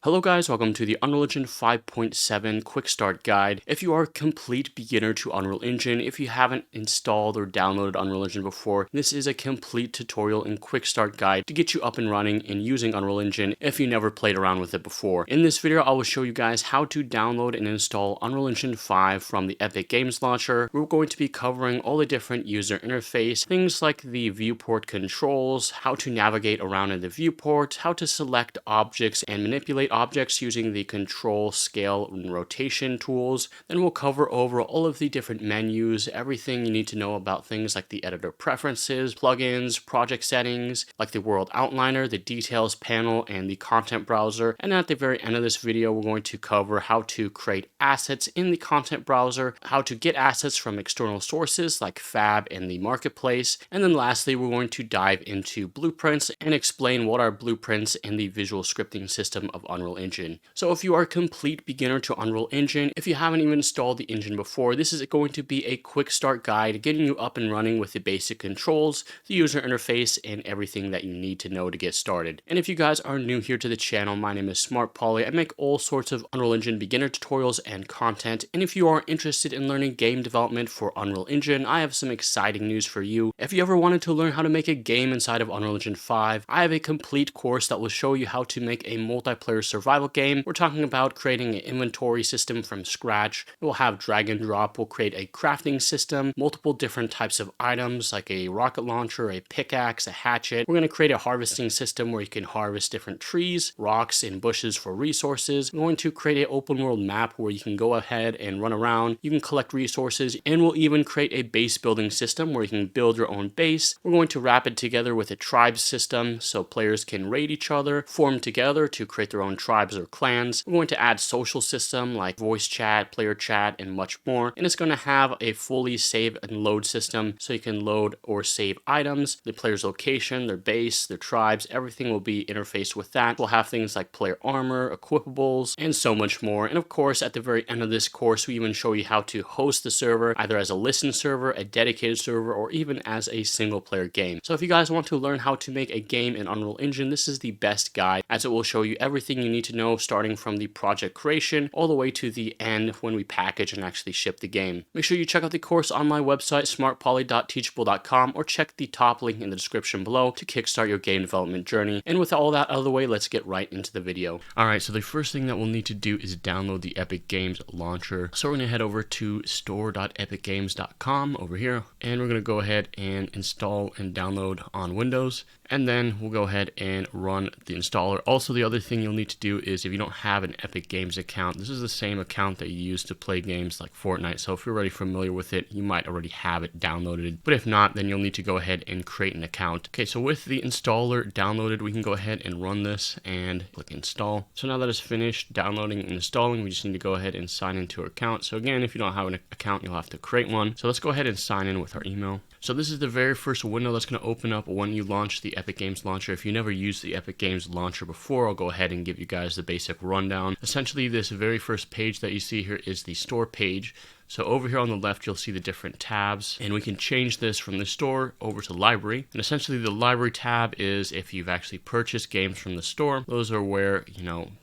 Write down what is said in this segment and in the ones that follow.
Hello guys, welcome to the Unreal Engine 5.7 Quick Start Guide. If you are a complete beginner to Unreal Engine, if you haven't installed or downloaded Unreal Engine before, this is a complete tutorial and quick start guide to get you up and running and using Unreal Engine if you never played around with it before. In this video, I will show you guys how to download and install Unreal Engine 5 from the Epic Games Launcher. We're going to be covering all the different user interface, things like the viewport controls, how to navigate around in the viewport, how to select objects and manipulate objects using the control, scale, and rotation tools. Then we'll cover over all of the different menus, everything you need to know about things like the editor preferences, plugins, project settings, like the world outliner, the details panel, and the content browser. And at the very end of this video, we're going to cover how to create assets in the content browser, how to get assets from external sources like Fab and the marketplace. And then lastly, we're going to dive into blueprints and explain what are blueprints in the visual scripting system of Unreal Engine. So if you are a complete beginner to Unreal Engine, if you haven't even installed the engine before, this is going to be a quick start guide getting you up and running with the basic controls, the user interface, and everything that you need to know to get started. And if you guys are new here to the channel, my name is Smart Polly. I make all sorts of Unreal Engine beginner tutorials and content. And if you are interested in learning game development for Unreal Engine, I have some exciting news for you. If you ever wanted to learn how to make a game inside of Unreal Engine 5, I have a complete course that will show you how to make a multiplayer survival game. We're talking about creating an inventory system from scratch. We'll have drag and drop. We'll create a crafting system, multiple different types of items like a rocket launcher, a pickaxe, a hatchet. We're going to create a harvesting system where you can harvest different trees, rocks, and bushes for resources. We're going to create an open world map where you can go ahead and run around. You can collect resources, and we'll even create a base building system where you can build your own base. We're going to wrap it together with a tribes system so players can raid each other, form together to create their own tribes or clans. We're going to add social system like voice chat, player chat, and much more. And it's going to have a fully save and load system so you can load or save items, the player's location, their base, their tribes, everything will be interfaced with that. We'll have things like player armor, equipables, and so much more. And of course, at the very end of this course, we even show you how to host the server, either as a listen server, a dedicated server, or even as a single player game. So if you guys want to learn how to make a game in Unreal Engine, this is the best guide, as it will show you everything you need to know starting from the project creation all the way to the end when we package and actually ship the game. Make sure you check out the course on my website, smartpoly.teachable.com, or check the top link in the description below to kickstart your game development journey. And with all that out of the way, let's get right into the video. Alright, so the first thing that we'll need to do is download the Epic Games launcher. So we're going to head over to store.epicgames.com over here, and we're going to go ahead and install and download on Windows. And then we'll go ahead and run the installer. Also, the other thing you'll need to do is if you don't have an Epic Games account, this is the same account that you use to play games like Fortnite. So if you're already familiar with it, you might already have it downloaded. But if not, then you'll need to go ahead and create an account. Okay, so with the installer downloaded, we can go ahead and run this and click install. So now that it's finished downloading and installing, we just need to go ahead and sign into our account. So again, if you don't have an account, you'll have to create one. So let's go ahead and sign in with our email. So this is the very first window that's going to open up when you launch the Epic Games Launcher. If you never used the Epic Games Launcher before, I'll go ahead and give you guys the basic rundown. Essentially, this very first page that you see here is the store page. So over here on the left, you'll see the different tabs, and we can change this from the store over to library. And essentially the library tab is if you've actually purchased games from the store. Those are where,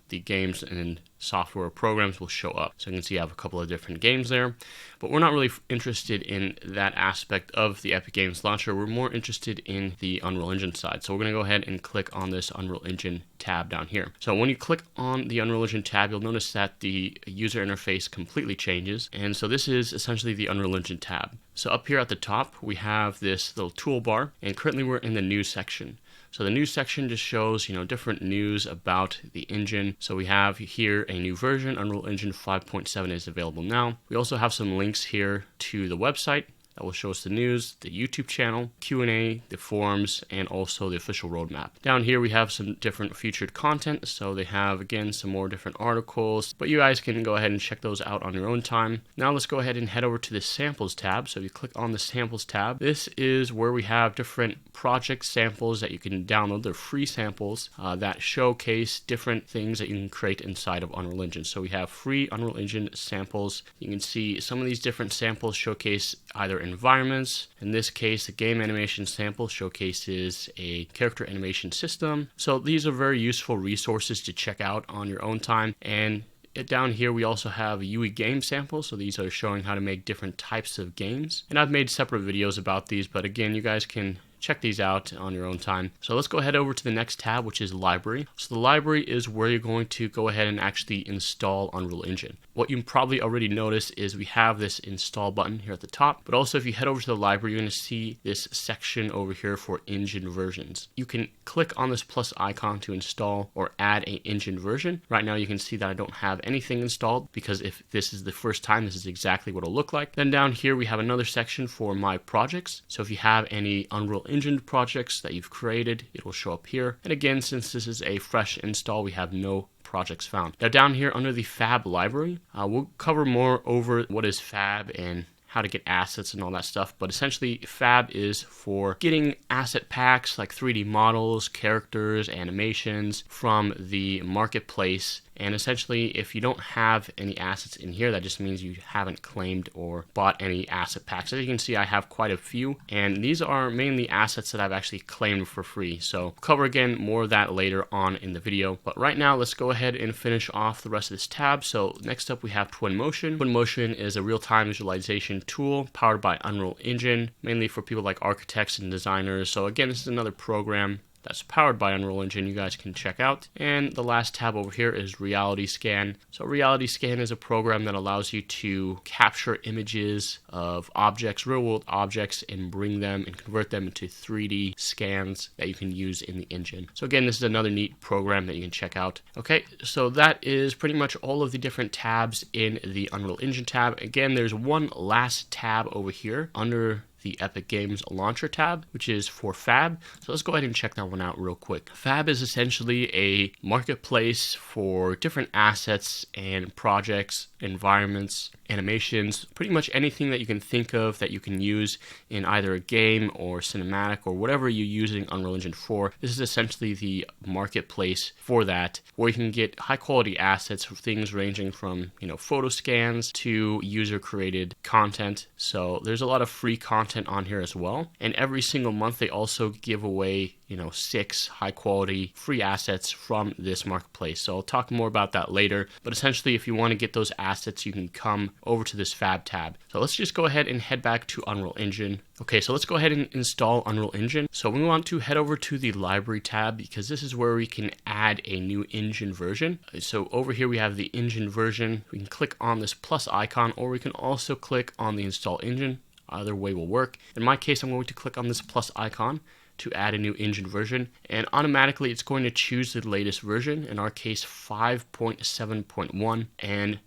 the games and software programs will show up. So you can see I have a couple of different games there, but we're not really interested in that aspect of the Epic Games Launcher. We're more interested in the Unreal Engine side. So we're going to go ahead and click on this Unreal Engine tab down here. So when you click on the Unreal Engine tab, you'll notice that the user interface completely changes. And so this is essentially the Unreal Engine tab. So up here at the top, we have this little toolbar, and currently we're in the news section. So the news section just shows, different news about the engine. So we have here a new version, Unreal Engine 5.7 is available now. We also have some links here to the website that will show us the news, the YouTube channel, Q&A, the forums, and also the official roadmap. Down here we have some different featured content, so they have, again, some more different articles, but you guys can go ahead and check those out on your own time. Now let's go ahead and head over to the samples tab. So if you click on the samples tab, this is where we have different project samples that you can download. They're free samples that showcase different things that you can create inside of Unreal Engine. So we have free Unreal Engine samples. You can see some of these different samples showcase either environments. In this case, the game animation sample showcases a character animation system. So these are very useful resources to check out on your own time. And down here we also have a UE game sample, so these are showing how to make different types of games. And I've made separate videos about these, but again, you guys can check these out on your own time. So let's go ahead over to the next tab, which is library. So the library is where you're going to go ahead and actually install Unreal Engine. What you probably already noticed is we have this install button here at the top, but also if you head over to the library, you're going to see this section over here for engine versions. You can click on this plus icon to install or add an engine version. Right now you can see that I don't have anything installed, because if this is the first time, this is exactly what it'll look like. Then down here we have another section for my projects. So if you have any Unreal Engine projects that you've created, it will show up here. And again, since this is a fresh install, we have no projects found. Now down here under the Fab library, we'll cover more over what is Fab and how to get assets and all that stuff, but essentially Fab is for getting asset packs like 3D models, characters, animations from the marketplace. And essentially, if you don't have any assets in here, that just means you haven't claimed or bought any asset packs. As you can see, I have quite a few, and these are mainly assets that I've actually claimed for free. So we'll cover again more of that later on in the video. But right now, let's go ahead and finish off the rest of this tab. So next up, we have Twinmotion. Twinmotion is a real-time visualization tool powered by Unreal Engine, mainly for people like architects and designers. So again, this is another program that's powered by Unreal Engine you guys can check out. And the last tab over here is Reality Scan. So Reality Scan is a program that allows you to capture images of objects, real world objects, and bring them and convert them into 3D scans that you can use in the engine. So again, this is another neat program that you can check out. Okay, so that is pretty much all of the different tabs in the Unreal Engine tab. Again, there's one last tab over here under the Epic Games Launcher tab, which is for Fab. So let's go ahead and check that one out real quick. Fab is essentially a marketplace for different assets and projects, environments, animations, pretty much anything that you can think of that you can use in either a game or cinematic or whatever you're using Unreal Engine for. This is essentially the marketplace for that, where you can get high quality assets for things ranging from, photo scans to user created content. So there's a lot of free content on here as well. And every single month they also give away 6 high quality free assets from this marketplace. So I'll talk more about that later. But essentially, if you want to get those assets, you can come over to this Fab tab. So let's just go ahead and head back to Unreal Engine. Okay, so let's go ahead and install Unreal Engine. So we want to head over to the library tab, because this is where we can add a new engine version. So over here we have the engine version. We can click on this plus icon, or we can also click on the install engine. Either way will work. In my case, I'm going to click on this plus icon to add a new engine version, and automatically it's going to choose the latest version, in our case 5.7.1. and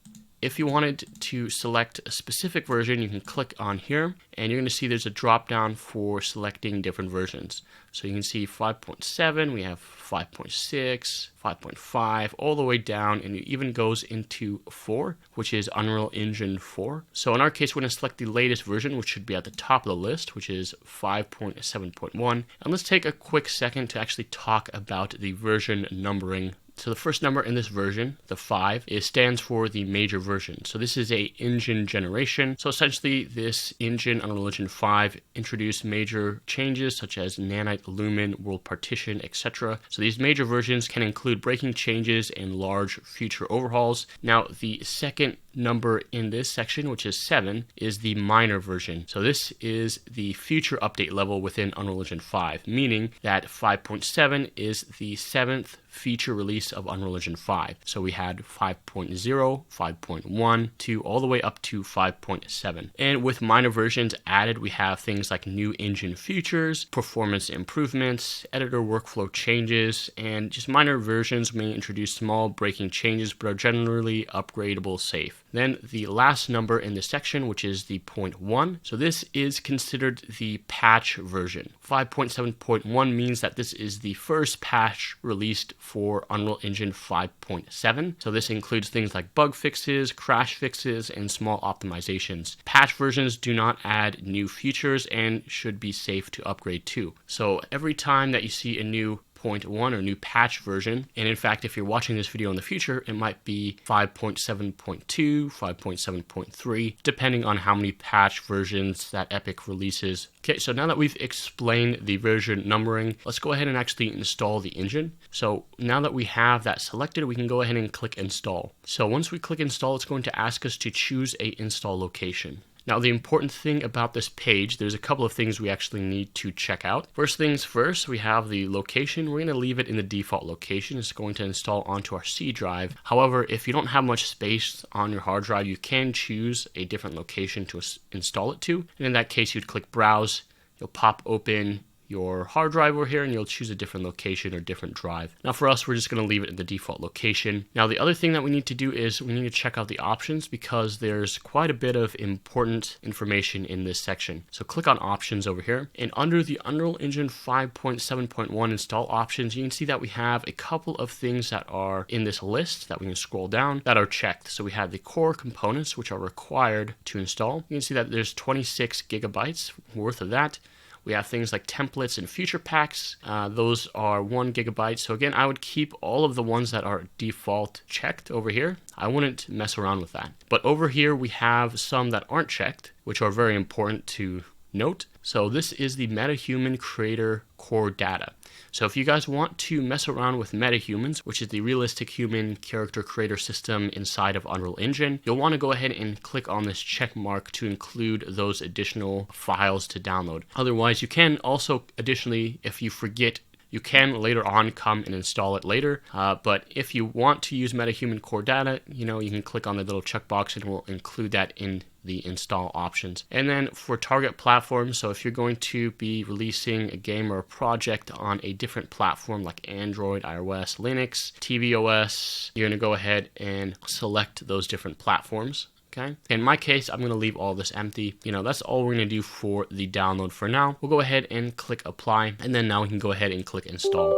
if you wanted to select a specific version, you can click on here, and you're going to see there's a drop down for selecting different versions. So you can see 5.7, we have 5.6, 5.5, all the way down, and it even goes into 4, which is Unreal Engine 4. So in our case, we're going to select the latest version, which should be at the top of the list, which is 5.7.1. And let's take a quick second to actually talk about the version numbering. So the first number in this version, the 5, stands for the major version. So this is a engine generation. So essentially this engine, Unreal Engine 5, introduced major changes such as nanite, lumen, world partition, etc. So these major versions can include breaking changes and large future overhauls. Now the second number in this section, which is 7, is the minor version. So this is the future update level within Unreal Engine 5, meaning that 5.7 is the 7th feature release of Unreal Engine 5. So we had 5.0, 5.1, 2, all the way up to 5.7. And with minor versions added, we have things like new engine features, performance improvements, editor workflow changes, and just minor versions may introduce small breaking changes, but are generally upgradable safe. Then the last number in this section, which is the 0.1. So this is considered the patch version. 5.7.1 means that this is the first patch released for Unreal Engine 5.7. So this includes things like bug fixes, crash fixes, and small optimizations. Patch versions do not add new features and should be safe to upgrade to. So every time that you see a new 5.1 or new patch version. And in fact, if you're watching this video in the future, it might be 5.7.2, 5.7.3, depending on how many patch versions that Epic releases. Okay, so now that we've explained the version numbering, let's go ahead and actually install the engine. So now that we have that selected, we can go ahead and click install. So once we click install, it's going to ask us to choose a install location. Now, the important thing about this page, there's a couple of things we actually need to check out. First things first, we have the location. We're going to leave it in the default location. It's going to install onto our C drive. However, if you don't have much space on your hard drive, you can choose a different location to install it to. And in that case, you'd click Browse. You'll pop open your hard drive over here and you'll choose a different location or different drive. Now for us, we're just going to leave it in the default location. Now the other thing that we need to do is we need to check out the options because there's quite a bit of important information in this section. So click on options over here, and under the Unreal Engine 5.7.1 install options, you can see that we have a couple of things that are in this list that we can scroll down that are checked. So we have the core components, which are required to install. You can see that there's 26 gigabytes worth of that. We have things like templates and feature packs. Those are 1 gigabyte. So again, I would keep all of the ones that are default checked over here. I wouldn't mess around with that. But over here, we have some that aren't checked, which are very important to note. So this is the MetaHuman Creator Core Data. So if you guys want to mess around with MetaHumans, which is the realistic human character creator system inside of Unreal Engine, you'll want to go ahead and click on this check mark to include those additional files to download. Otherwise, you can also additionally, if you forget, you can later on come and install it later. But if you want to use MetaHuman Core Data, you can click on the little checkbox and we'll include that in the install options. And then for target platforms, so if you're going to be releasing a game or a project on a different platform like Android, iOS, Linux, tvOS, you're going to go ahead and select those different platforms. Okay. In my case, I'm going to leave all this empty. That's all we're going to do for the download for now. We'll go ahead and click apply, and then now we can go ahead and click install.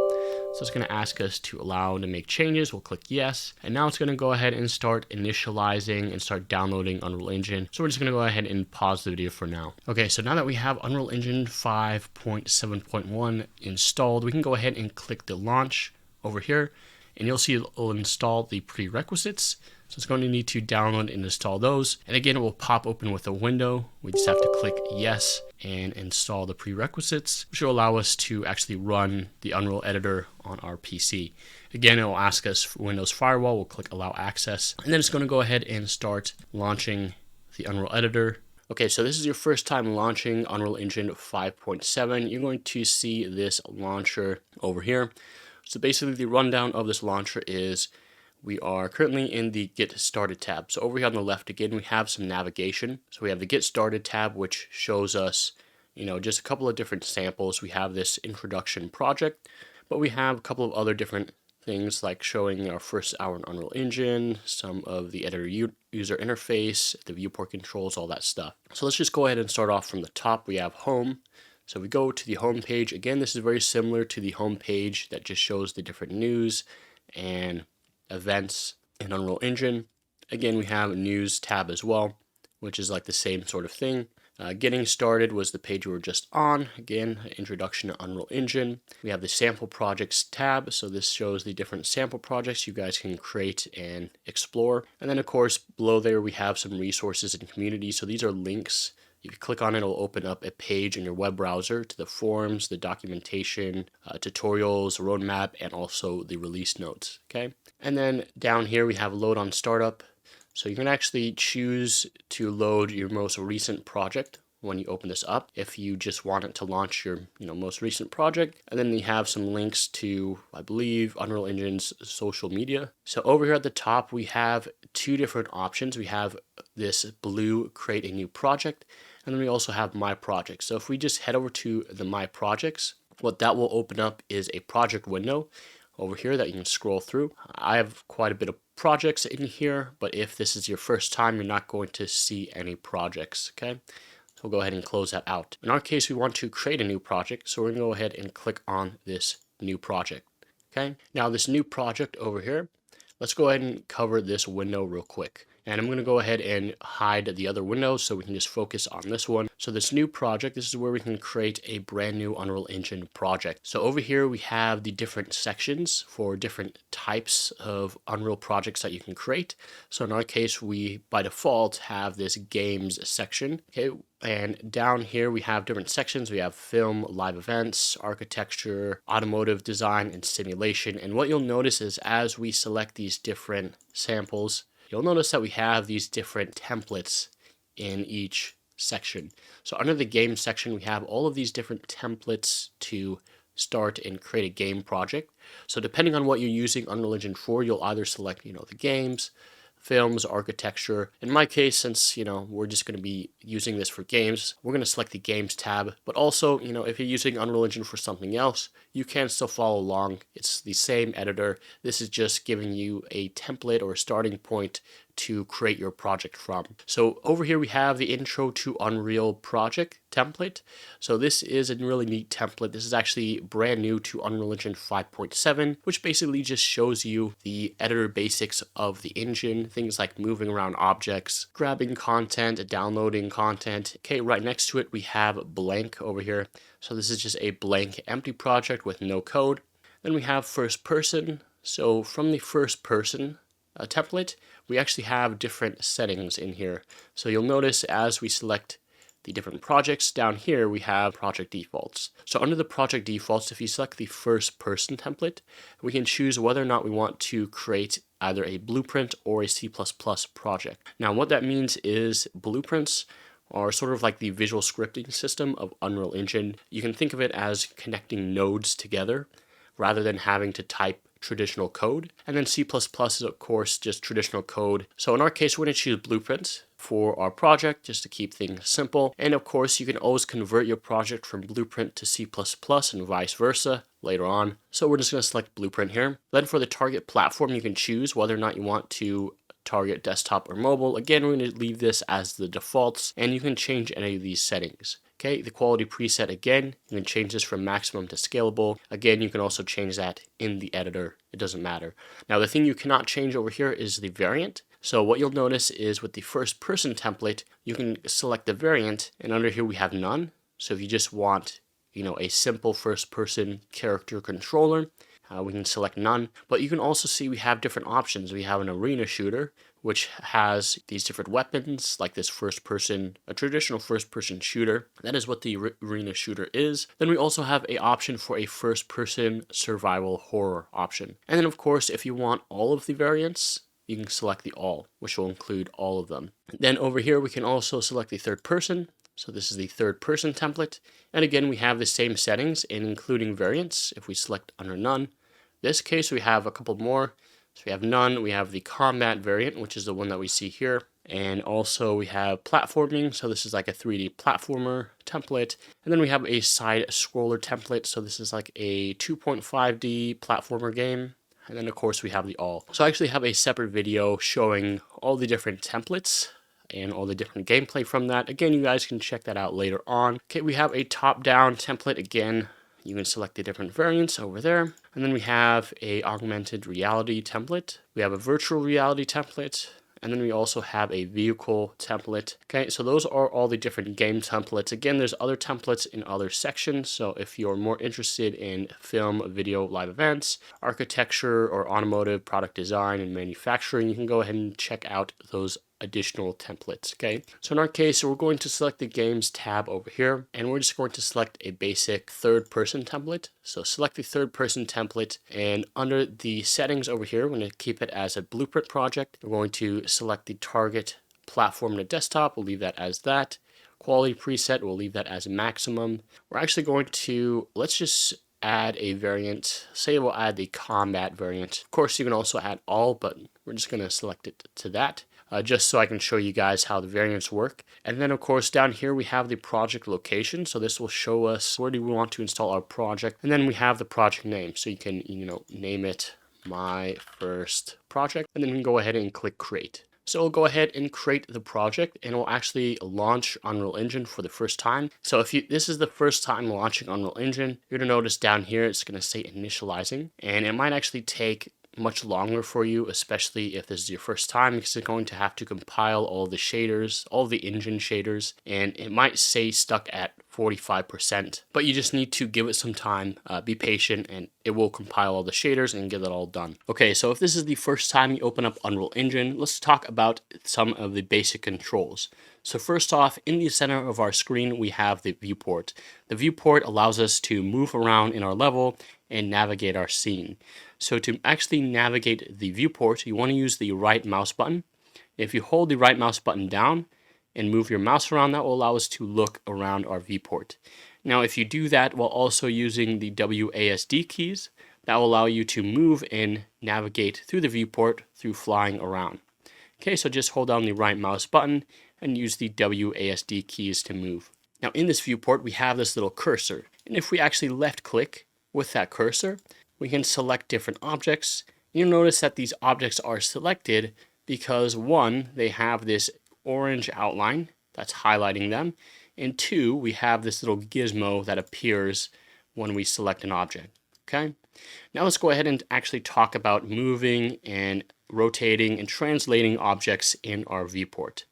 So it's going to ask us to allow to make changes. We'll click yes. And now it's going to go ahead and start initializing and start downloading Unreal Engine. So we're just going to go ahead and pause the video for now. Okay, so now that we have Unreal Engine 5.7.1 installed, we can go ahead and click the launch over here, and you'll see it'll install the prerequisites. So it's going to need to download and install those. And again, it will pop open with a window. We just have to click yes and install the prerequisites, which will allow us to actually run the Unreal Editor on our PC. Again, it will ask us for Windows Firewall. We'll click allow access. And then it's going to go ahead and start launching the Unreal Editor. Okay, so this is your first time launching Unreal Engine 5.7. You're going to see this launcher over here. So basically the rundown of this launcher is we are currently in the Get Started tab. So over here on the left, again, we have some navigation. So we have the Get Started tab, which shows us, just a couple of different samples. We have this introduction project, but we have a couple of other different things like showing our first hour in Unreal Engine, some of the editor user interface, the viewport controls, all that stuff. So let's just go ahead and start off from the top. We have home. So we go to the home page. Again, this is very similar to the home page that just shows the different news and events in Unreal Engine. Again, we have a news tab as well, which is like the same sort of thing. Getting started was the page we were just on. Again, introduction to Unreal Engine. We have the sample projects tab. So this shows the different sample projects you guys can create and explore. And then of course, below there, we have some resources and community. So these are links. If you click on it, it'll open up a page in your web browser to the forums, the documentation, tutorials, roadmap, and also the release notes, okay? And then down here, we have load on startup. So you can actually choose to load your most recent project when you open this up, if you just want it to launch your most recent project. And then you have some links to, I believe, Unreal Engine's social media. So over here at the top, we have two different options. We have this blue create a new project, and then we also have my project. So if we just head over to the my projects, what that will open up is a project window over here that you can scroll through. I have quite a bit of projects in here, but if this is your first time, you're not going to see any projects, okay? So we'll go ahead and close that out. In our case, we want to create a new project, so we're gonna go ahead and click on this new project, okay? Now this new project over here, let's go ahead and cover this window real quick. And I'm going to go ahead and hide the other windows so we can just focus on this one. So this new project, this is where we can create a brand new Unreal Engine project. So over here we have the different sections for different types of Unreal projects that you can create. So in our case, we by default have this games section. Okay. And down here we have different sections. We have film, live events, architecture, automotive design, and simulation. And what you'll notice is as we select these different samples, you'll notice that we have these different templates in each section. So under the game section, we have all of these different templates to start and create a game project. So depending on what you're using Unreal Engine for, you'll either select, the games, films, architecture. In my case, since, we're just going to be using this for games, we're going to select the games tab. But also, if you're using Unreal Engine for something else, you can still follow along. It's the same editor. This is just giving you a template or a starting point to create your project from. So over here we have the intro to Unreal project template. So this is a really neat template. This is actually brand new to Unreal Engine 5.7, which basically just shows you the editor basics of the engine, things like moving around objects, grabbing content, downloading content. Okay, right next to it we have blank over here. So this is just a blank empty project with no code. Then we have first person. So from the first person template, we actually have different settings in here. So you'll notice as we select the different projects down here, we have project defaults. So under the project defaults, if you select the first person template, we can choose whether or not we want to create either a blueprint or a C++ project. Now what that means is blueprints are sort of like the visual scripting system of Unreal Engine. You can think of it as connecting nodes together rather than having to type traditional code. And then C++ is of course just traditional code. So in our case, we're going to choose blueprints for our project just to keep things simple. And of course, you can always convert your project from blueprint to C++ and vice versa later on. So we're just going to select blueprint here. Then for the target platform, you can choose whether or not you want to target desktop or mobile. Again, we're going to leave this as the defaults, and you can change any of these settings. Okay, the quality preset, again, you can change this from maximum to scalable. Again, you can also change that in the editor. It doesn't matter. Now, the thing you cannot change over here is the variant. So what you'll notice is with the first person template, you can select the variant, and under here we have none. So if you just want, a simple first person character controller, we can select none. But you can also see we have different options. We have an arena shooter, which has these different weapons, like this a traditional first person shooter. That is what the arena shooter is. Then we also have an option for a first person survival horror option. And then of course, if you want all of the variants, you can select the all, which will include all of them. Then over here, we can also select the third person. So this is the third person template. And again, we have the same settings and including variants. If we select under none, this case, we have a couple more. So we have none, we have the combat variant, which is the one that we see here. And also we have platforming. So this is like a 3D platformer template. And then we have a side scroller template. So this is like a 2.5D platformer game. And then of course we have the all. So I actually have a separate video showing all the different templates and all the different gameplay from that. Again, you guys can check that out later on. Okay, we have a top-down template again. You can select the different variants over there. And then we have a augmented reality template. We have a virtual reality template. And then we also have a vehicle template. Okay, so those are all the different game templates. Again, there's other templates in other sections. So if you're more interested in film, video, live events, architecture, or automotive, product design, and manufacturing, you can go ahead and check out those additional templates. Okay, so in our case, we're going to select the games tab over here, and we're just going to select a basic third person template. So select the third person template, and under the settings over here, we're going to keep it as a blueprint project. We're going to select the target platform to desktop. We'll leave that as that. Quality preset, we'll leave that as maximum. We're actually going to, let's just add a variant. Say we'll add the combat variant. Of course, you can also add all, but we're just going to select it to that. Just so I can show you guys how the variants work. And then of course down here we have the project location. So this will show us where do we want to install our project. And then we have the project name. So you can, name it my first project. And then we can go ahead and click create. So we'll go ahead and create the project, and we'll actually launch Unreal Engine for the first time. So if this is the first time launching Unreal Engine, you're going to notice down here it's going to say initializing, and it might actually take much longer for you, especially if this is your first time, because it's going to have to compile all the shaders, all the engine shaders, and it might say stuck at 45%, but you just need to give it some time, be patient, and it will compile all the shaders and get it all done. Okay, so if this is the first time you open up Unreal Engine, let's talk about some of the basic controls. So first off, in the center of our screen, we have the viewport. The viewport allows us to move around in our level and navigate our scene. So to actually navigate the viewport, you want to use the right mouse button. If you hold the right mouse button down and move your mouse around, that will allow us to look around our viewport. Now, if you do that while also using the WASD keys, that will allow you to move and navigate through the viewport through flying around. Okay, so just hold down the right mouse button and use the WASD keys to move. Now in this viewport, we have this little cursor. And if we actually left click with that cursor, we can select different objects. You'll notice that these objects are selected because one, they have this orange outline that's highlighting them. And two, we have this little gizmo that appears when we select an object. Okay. Now let's go ahead and actually talk about moving and rotating and translating objects in our viewport.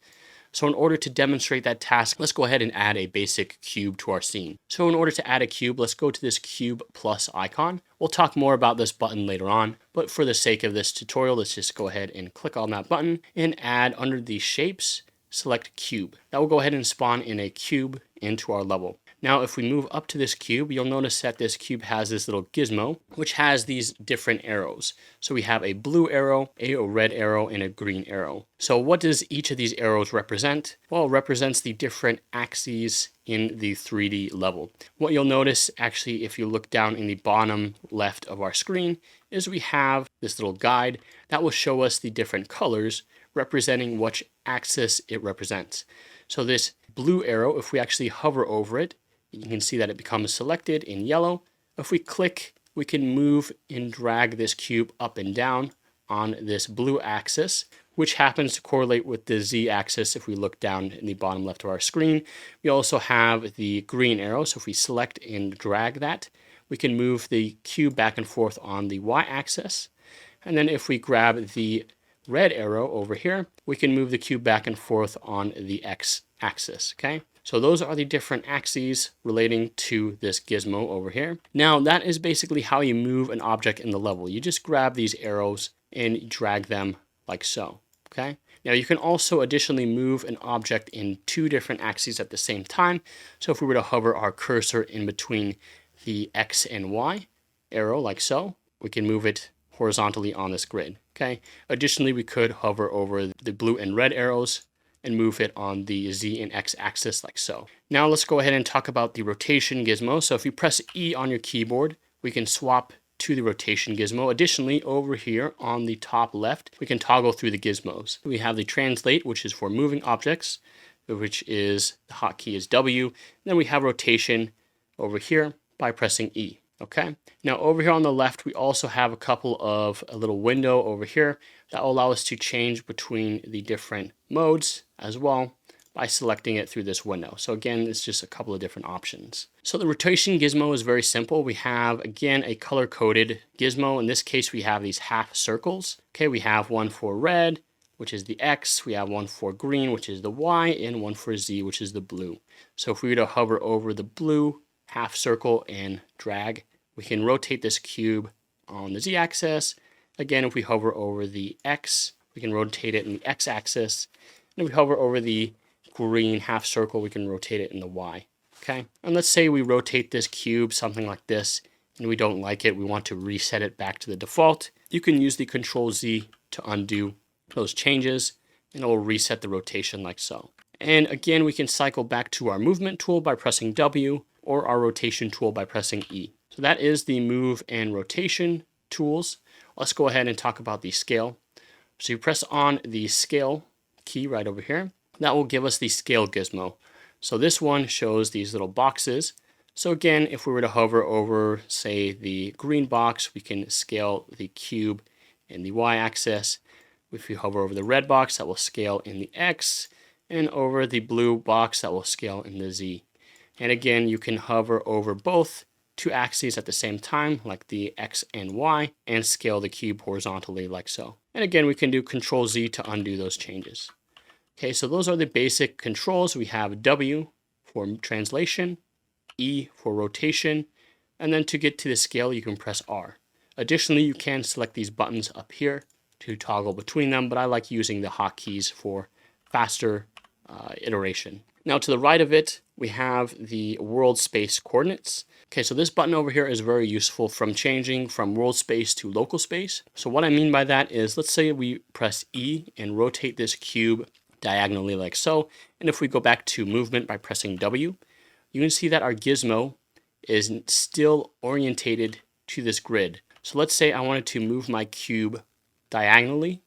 So in order to demonstrate that task, let's go ahead and add a basic cube to our scene. So in order to add a cube, let's go to this cube plus icon. We'll talk more about this button later on, but for the sake of this tutorial, let's just go ahead and click on that button and add under the shapes, select cube. That will go ahead and spawn in a cube into our level. Now, if we move up to this cube, you'll notice that this cube has this little gizmo, which has these different arrows. So we have a blue arrow, a red arrow, and a green arrow. So what does each of these arrows represent? Well, it represents the different axes in the 3D level. What you'll notice, actually, if you look down in the bottom left of our screen, is we have this little guide that will show us the different colors representing which axis it represents. So this blue arrow, if we actually hover over it, you can see that it becomes selected in yellow. If we click, we can move and drag this cube up and down on this blue axis, which happens to correlate with the Z axis if we look down in the bottom left of our screen. We also have the green arrow, so if we select and drag that, we can move the cube back and forth on the Y axis. And then if we grab the red arrow over here, we can move the cube back and forth on the X axis, okay? So those are the different axes relating to this gizmo over here. Now that is basically how you move an object in the level. You just grab these arrows and drag them like so, okay? Now you can also additionally move an object in two different axes at the same time. So if we were to hover our cursor in between the X and Y arrow like so, we can move it horizontally on this grid, okay? Additionally, we could hover over the blue and red arrows and move it on the Z and X axis like so. Now let's go ahead and talk about the rotation gizmo. So if you press E on your keyboard, we can swap to the rotation gizmo. Additionally, over here on the top left, we can toggle through the gizmos. We have the translate, which is for moving objects, which is the hotkey is W. And then we have rotation over here by pressing E. Okay. Now over here on the left, we also have a little window over here that will allow us to change between the different modes as well by selecting it through this window. So again, it's just a couple of different options. So the rotation gizmo is very simple. We have, again, a color-coded gizmo. In this case, we have these half circles. Okay, we have one for red, which is the X. We have one for green, which is the Y, and one for Z, which is the blue. So if we were to hover over the blue half circle and drag, we can rotate this cube on the Z axis. Again, if we hover over the X, we can rotate it in the X axis. And if we hover over the green half circle, we can rotate it in the Y. Okay. And let's say we rotate this cube, something like this, and we don't like it. We want to reset it back to the default. You can use the Control Z to undo those changes, and it will reset the rotation like so. And again, we can cycle back to our movement tool by pressing W, or our rotation tool by pressing E. So that is the move and rotation tools. Let's go ahead and talk about the scale. So you press on the scale key right over here. That will give us the scale gizmo. So this one shows these little boxes. So again, if we were to hover over, say, the green box, we can scale the cube in the Y axis. If you hover over the red box, that will scale in the X, and over the blue box, that will scale in the Z. And again, you can hover over both two axes at the same time, like the X and Y, and scale the cube horizontally like so. And again, we can do Control Z to undo those changes. Okay, so those are the basic controls. We have W for translation, E for rotation, and then to get to the scale, you can press R. Additionally, you can select these buttons up here to toggle between them, but I like using the hotkeys for faster iteration. Now to the right of it, we have the world space coordinates. Okay, so this button over here is very useful from changing from world space to local space. So what I mean by that is, let's say we press E and rotate this cube diagonally like so. And if we go back to movement by pressing W, you can see that our gizmo is still orientated to this grid. So let's say I wanted to move my cube diagonally.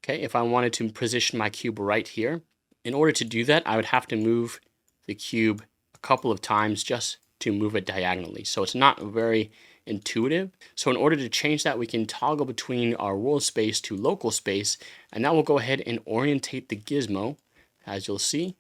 Okay, if I wanted to position my cube right here, in order to do that, I would have to move the cube a couple of times just to move it diagonally. So it's not very intuitive. So in order to change that, we can toggle between our world space to local space, and that will go ahead and orientate the gizmo, as you'll see,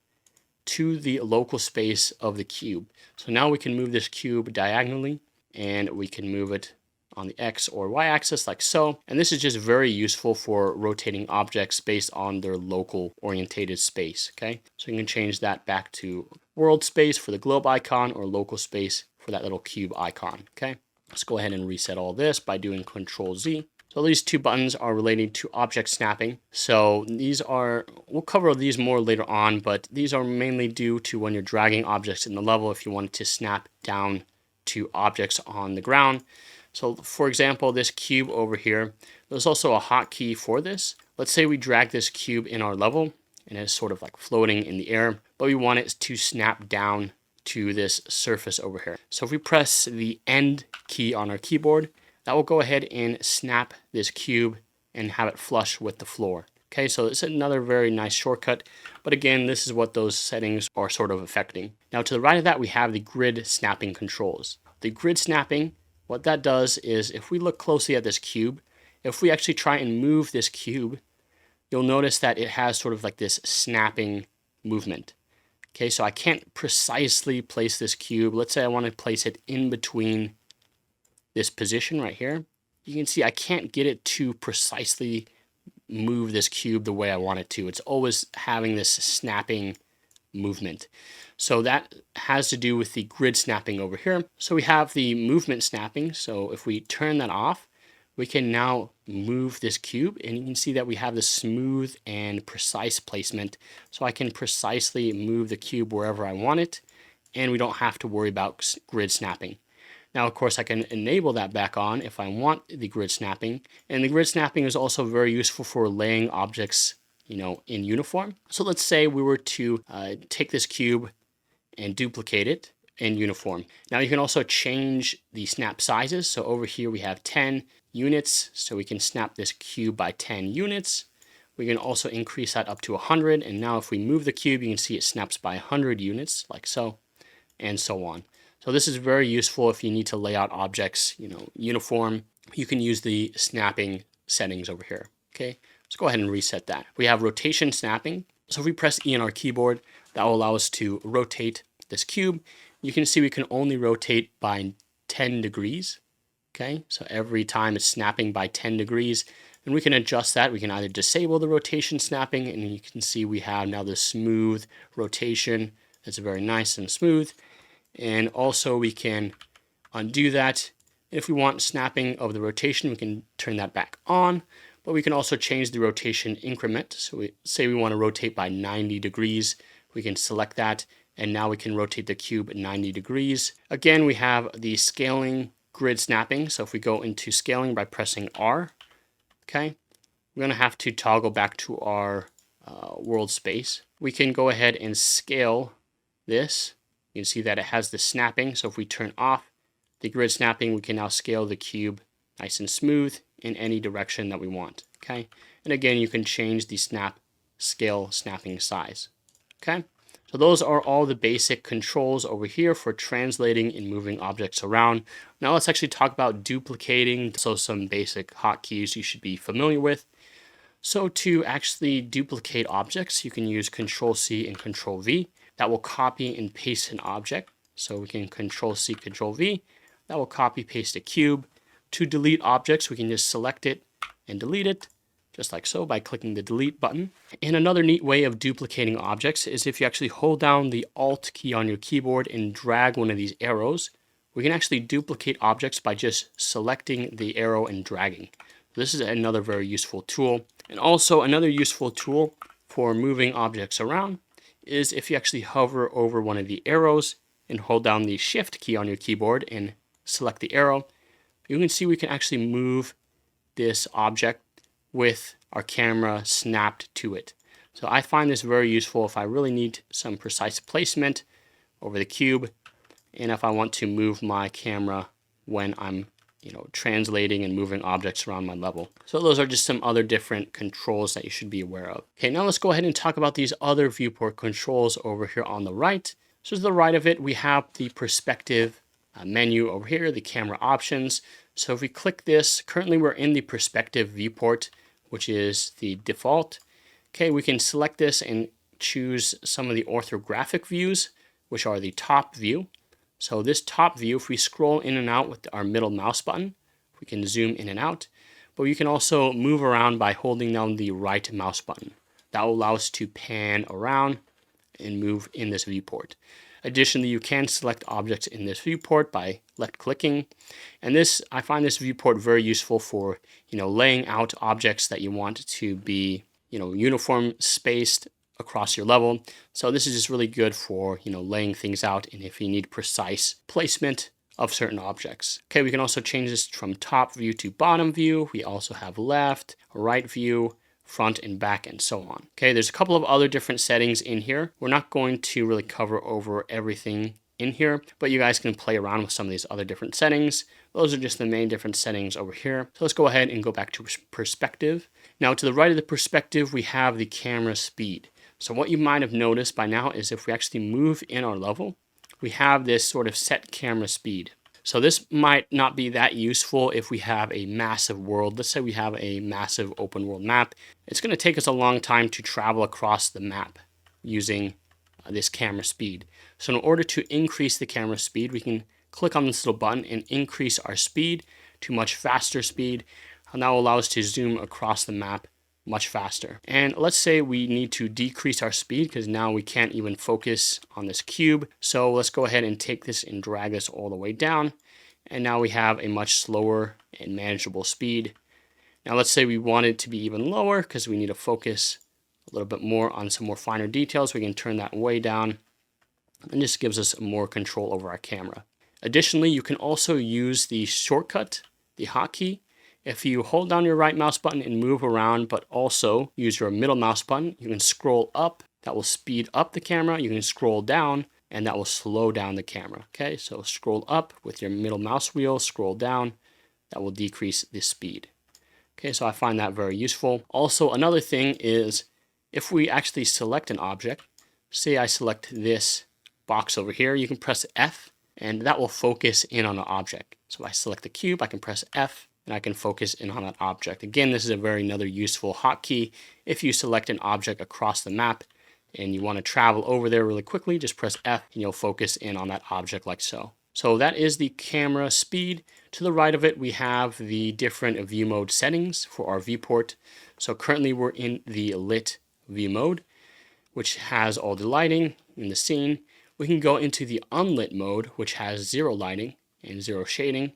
to the local space of the cube. So now we can move this cube diagonally, and we can move it on the X or Y axis like so. And this is just very useful for rotating objects based on their local orientated space. Okay, so you can change that back to world space for the globe icon or local space for that little cube icon. Okay, let's go ahead and reset all this by doing Control Z. So these two buttons are related to object snapping. So these are, we'll cover these more later on, but these are mainly due to when you're dragging objects in the level if you wanted to snap down to objects on the ground. So for example, this cube over here, there's also a hotkey for this. Let's say we drag this cube in our level and it's sort of like floating in the air, but we want it to snap down to this surface over here. So if we press the End key on our keyboard, that will go ahead and snap this cube and have it flush with the floor. Okay, so it's another very nice shortcut, but again, this is what those settings are sort of affecting. Now to the right of that, we have the grid snapping controls. The grid snapping, what that does is if we look closely at this cube, if we actually try and move this cube, you'll notice that it has sort of like this snapping movement. Okay, so I can't precisely place this cube. Let's say I want to place it in between this position right here. You can see I can't get it to precisely move this cube the way I want it to. It's always having this snapping movement. So that has to do with the grid snapping over here. So we have the movement snapping. So if we turn that off, we can now move this cube, and you can see that we have the smooth and precise placement. So I can precisely move the cube wherever I want it, and we don't have to worry about grid snapping. Now, of course, I can enable that back on if I want the grid snapping. And the grid snapping is also very useful for laying objects, in uniform. So let's say we were to take this cube and duplicate it in uniform. Now you can also change the snap sizes. So over here we have 10 units. So we can snap this cube by 10 units. We can also increase that up to 100. And now if we move the cube, you can see it snaps by 100 units like so, and so on. So this is very useful if you need to lay out objects, uniform. You can use the snapping settings over here. Okay, let's go ahead and reset that. We have rotation snapping. So if we press E on our keyboard, that will allow us to rotate this cube. You can see we can only rotate by 10 degrees. Okay, so every time it's snapping by 10 degrees, and we can adjust that. We can either disable the rotation snapping, and you can see we have now the smooth rotation. It's very nice and smooth. And also we can undo that. If we want snapping of the rotation, we can turn that back on, but we can also change the rotation increment. So we say we want to rotate by 90 degrees. We can select that, and now we can rotate the cube 90 degrees. Again, we have the scaling grid snapping. So if we go into scaling by pressing R, okay, we're going to have to toggle back to our world space. We can go ahead and scale this. You can see that it has the snapping. So if we turn off the grid snapping, we can now scale the cube nice and smooth in any direction that we want. Okay. And again, you can change the scale snapping size. Okay. So those are all the basic controls over here for translating and moving objects around. Now let's actually talk about duplicating. So some basic hotkeys you should be familiar with. So to actually duplicate objects, you can use Control C and Control V. That will copy and paste an object. So we can Control C, Control V. That will copy paste a cube. To delete objects, we can just select it and delete it, just like so, by clicking the delete button. And another neat way of duplicating objects is if you actually hold down the Alt key on your keyboard and drag one of these arrows, we can actually duplicate objects by just selecting the arrow and dragging. This is another very useful tool. And also another useful tool for moving objects around is if you actually hover over one of the arrows and hold down the Shift key on your keyboard and select the arrow, you can see we can actually move this object with our camera snapped to it. So I find this very useful if I really need some precise placement over the cube, and if I want to move my camera when I'm translating and moving objects around my level. So those are just some other different controls that you should be aware of. Okay, now let's go ahead and talk about these other viewport controls over here on the right. So to the right of it, we have the perspective menu over here, the camera options. So if we click this, currently we're in the perspective viewport, which is the default. Okay, we can select this and choose some of the orthographic views, which are the top view. So this top view, if we scroll in and out with our middle mouse button, we can zoom in and out. But you can also move around by holding down the right mouse button. That will allow us to pan around and move in this viewport. Additionally, you can select objects in this viewport by left clicking. And this, I find this viewport very useful for, laying out objects that you want to be, uniform spaced across your level. So this is just really good for, laying things out and if you need precise placement of certain objects. Okay, we can also change this from top view to bottom view. We also have left, right view, front and back, and so on. Okay, there's a couple of other different settings in here. We're not going to really cover over everything in here, but you guys can play around with some of these other different settings. Those are just the main different settings over here. So let's go ahead and go back to perspective. Now to the right of the perspective, we have the camera speed. So what you might have noticed by now is if we actually move in our level, we have this sort of set camera speed. So this might not be that useful if we have a massive world. Let's say we have a massive open world map. It's going to take us a long time to travel across the map using this camera speed. So in order to increase the camera speed, we can click on this little button and increase our speed to much faster speed. And that will allow us to zoom across the map much faster. And let's say we need to decrease our speed because now we can't even focus on this cube. So let's go ahead and take this and drag this all the way down. And now we have a much slower and manageable speed. Now let's say we want it to be even lower because we need to focus a little bit more on some more finer details. We can turn that way down, and this gives us more control over our camera. Additionally, you can also use the shortcut, the hotkey. If you hold down your right mouse button and move around, but also use your middle mouse button, you can scroll up. That will speed up the camera. You can scroll down, and that will slow down the camera. Okay, so scroll up with your middle mouse wheel, scroll down. That will decrease the speed. Okay, so I find that very useful. Also, another thing is if we actually select an object, say I select this box over here, you can press F, and that will focus in on the object. So if I select the cube, I can press F, and I can focus in on that object. Again, this is another useful hotkey. If you select an object across the map and you want to travel over there really quickly, just press F and you'll focus in on that object like so. So that is the camera speed. To the right of it, we have the different view mode settings for our viewport. So currently we're in the lit view mode, which has all the lighting in the scene. We can go into the unlit mode, which has zero lighting and zero shading.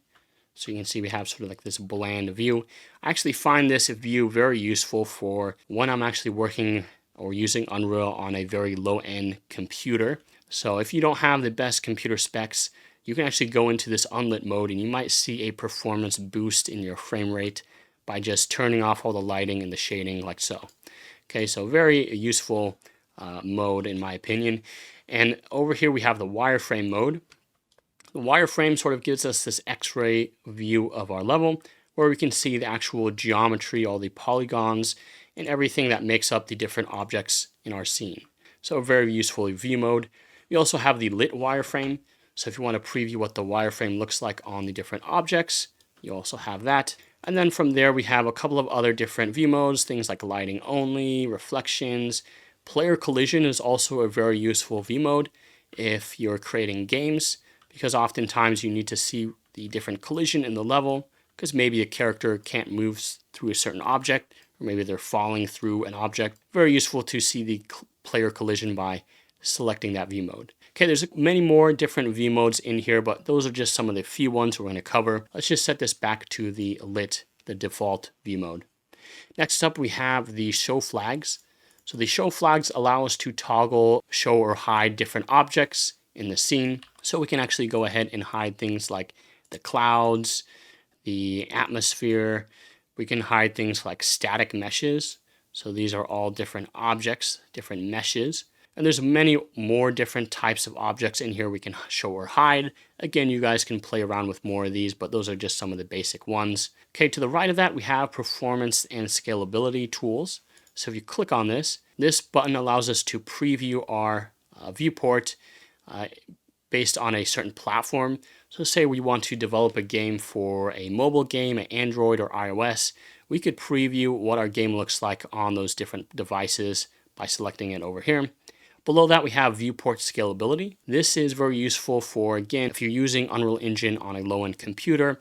So you can see we have sort of like this bland view. I actually find this view very useful for when I'm actually working or using Unreal on a very low-end computer. So if you don't have the best computer specs, you can actually go into this unlit mode and you might see a performance boost in your frame rate by just turning off all the lighting and the shading like so. Okay, so very useful mode in my opinion. And over here we have the wireframe mode. The wireframe sort of gives us this X-ray view of our level where we can see the actual geometry, all the polygons, and everything that makes up the different objects in our scene. So a very useful view mode. We also have the lit wireframe. So if you want to preview what the wireframe looks like on the different objects, you also have that. And then from there, we have a couple of other different view modes, things like lighting only, reflections. Player collision is also a very useful view mode if you're creating games. because oftentimes you need to see the different collision in the level, because maybe a character can't move through a certain object, or maybe they're falling through an object. Very useful to see the player collision by selecting that view mode. Okay, there's many more different view modes in here, but those are just some of the few ones we're going to cover. Let's just set this back to the lit, the default view mode. Next up, we have the show flags. So the show flags allow us to toggle, show, or hide different objects in the scene. So we can actually go ahead and hide things like the clouds, the atmosphere. We can hide things like static meshes. So these are all different objects, different meshes. And there's many more different types of objects in here we can show or hide. Again, you guys can play around with more of these, but those are just some of the basic ones. Okay, to the right of that, we have performance and scalability tools. So if you click on this, this button allows us to preview our viewport based on a certain platform. So say we want to develop a game for a mobile game, an Android or iOS, we could preview what our game looks like on those different devices by selecting it over here. Below that, we have viewport scalability. This is very useful for, again, if you're using Unreal Engine on a low-end computer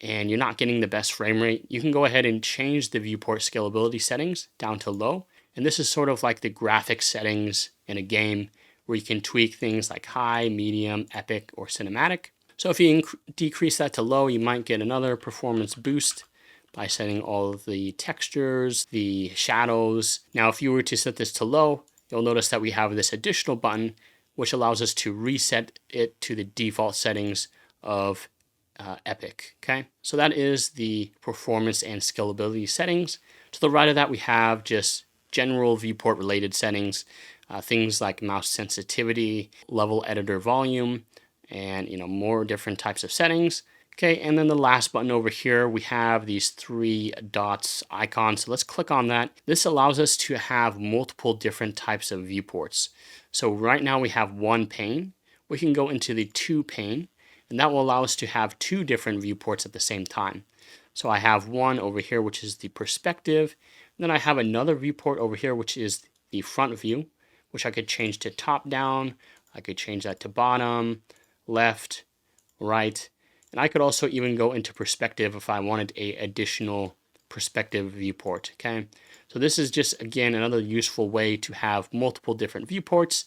and you're not getting the best frame rate, you can go ahead and change the viewport scalability settings down to low. And this is sort of like the graphics settings in a game where you can tweak things like high, medium, epic, or cinematic. So if you decrease that to low, you might get another performance boost by setting all of the textures, the shadows. Now, if you were to set this to low, you'll notice that we have this additional button, which allows us to reset it to the default settings of Epic. Okay, so that is the performance and scalability settings. To the right of that, we have just general viewport related settings, things like mouse sensitivity, level editor volume, and more different types of settings. Okay, and then the last button over here, we have these 3 dots icons. So let's click on that. This allows us to have multiple different types of viewports. So right now we have 1 pane. We can go into the 2 pane, and that will allow us to have 2 different viewports at the same time. So I have one over here, which is the perspective. And then I have another viewport over here, which is the front view, which I could change to top down. I could change that to bottom, left, right. And I could also even go into perspective if I wanted a additional perspective viewport, okay? So this is just, again, another useful way to have multiple different viewports.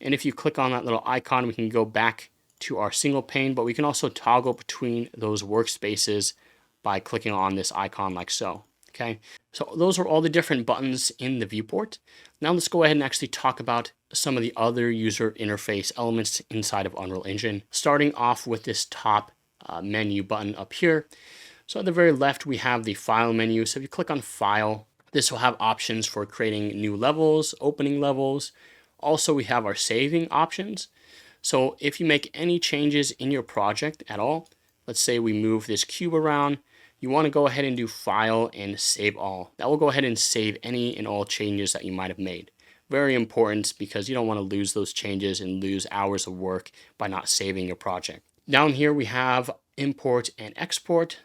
And if you click on that little icon, we can go back to our single pane, but we can also toggle between those workspaces by clicking on this icon like so, okay? So those are all the different buttons in the viewport. Now let's go ahead and actually talk about some of the other user interface elements inside of Unreal Engine, starting off with this top menu button up here. So at the very left, we have the file menu. So if you click on file, this will have options for creating new levels, opening levels. Also, we have our saving options. So if you make any changes in your project at all, let's say we move this cube around, you want to go ahead and do file and save all. That will go ahead and save any and all changes that you might have made. Very important because you don't want to lose those changes and lose hours of work by not saving your project. Down here we have import and export.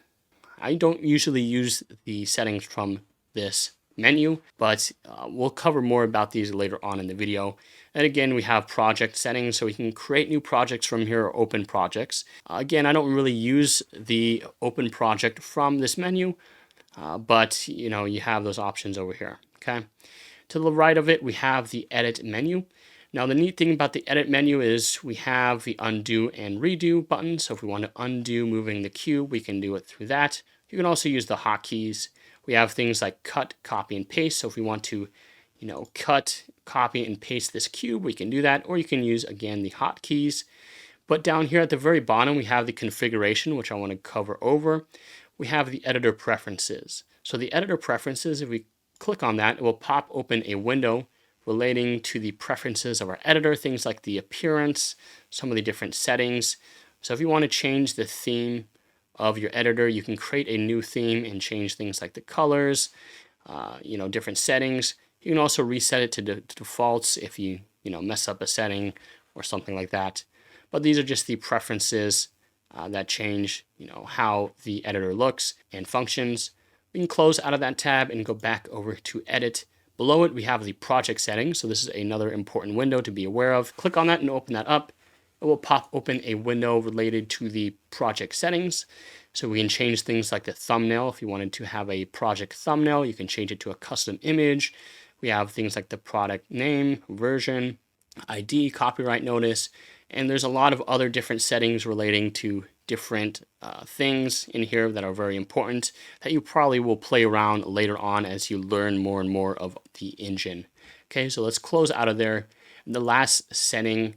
I don't usually use the settings from this menu, but we'll cover more about these later on in the video. And again, we have project settings, so we can create new projects from here or open projects. Again, I don't really use the open project from this menu, but you have those options over here, okay? To the right of it, we have the edit menu. Now, the neat thing about the edit menu is we have the undo and redo button. So if we want to undo moving the cube, we can do it through that. You can also use the hotkeys. We have things like cut, copy, and paste. So if we want to, cut, copy, and paste this cube, we can do that. Or you can use, again, the hotkeys. But down here at the very bottom, we have the configuration, which I want to cover over. We have the editor preferences. So the editor preferences, if we click on that, it will pop open a window relating to the preferences of our editor, things like the appearance, some of the different settings. So if you want to change the theme of your editor, you can create a new theme and change things like the colors, different settings. You can also reset it to defaults if you, mess up a setting or something like that. But these are just the preferences that change, how the editor looks and functions. We can close out of that tab and go back over to edit. Below it, we have the project settings. So this is another important window to be aware of. Click on that and open that up. it will pop open a window related to the project settings. So we can change things like the thumbnail. If you wanted to have a project thumbnail, you can change it to a custom image. We have things like the product name, version, ID, copyright notice, and there's a lot of other different settings relating to different things in here that are very important that you probably will play around later on as you learn more and more of the engine. Okay, so let's close out of there. And the last setting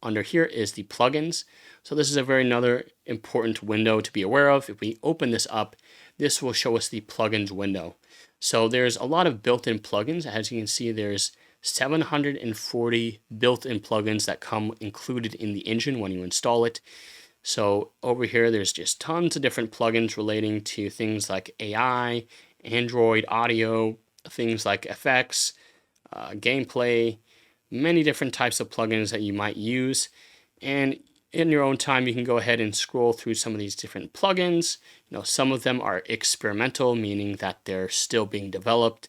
under here is the plugins. So this is another important window to be aware of. If we open this up, this will show us the plugins window. So there's a lot of built-in plugins. As you can see, there's 740 built-in plugins that come included in the engine when you install it. So over here, there's just tons of different plugins relating to things like AI, Android audio, things like effects, gameplay, many different types of plugins that you might use. And in your own time, you can go ahead and scroll through some of these different plugins. Some of them are experimental, meaning that they're still being developed.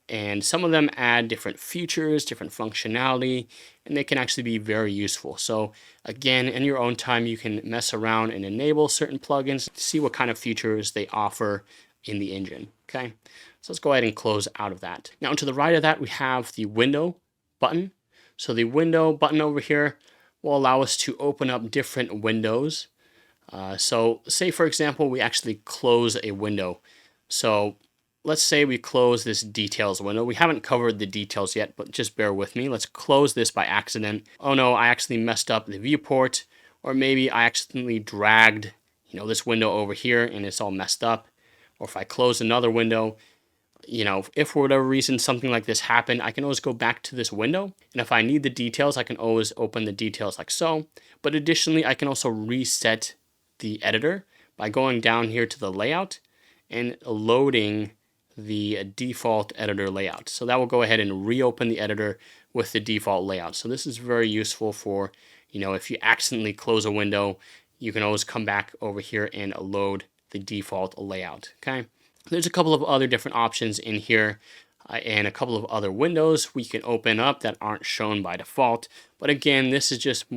And some of them add different features, different functionality, and they can actually be very useful. So again, in your own time, you can mess around and enable certain plugins, see what kind of features they offer in the engine. Okay, so let's go ahead and close out of that. Now to the right of that, we have the window button. So the window button over here will allow us to open up different windows. So say, for example, we actually close a window. So let's say we close this details window. We haven't covered the details yet, but just bear with me. Let's close this by accident. Oh no, I actually messed up the viewport, or maybe I accidentally dragged, this window over here and it's all messed up. Or if I close another window, if for whatever reason something like this happened, I can always go back to this window. And if I need the details, I can always open the details like so. But additionally, I can also reset the editor by going down here to the layout and loading the default editor layout. So that will go ahead and reopen the editor with the default layout. So this is very useful for, if you accidentally close a window, you can always come back over here and load the default layout. Okay. There's a couple of other different options in here and a couple of other windows we can open up that aren't shown by default. But again, this is just the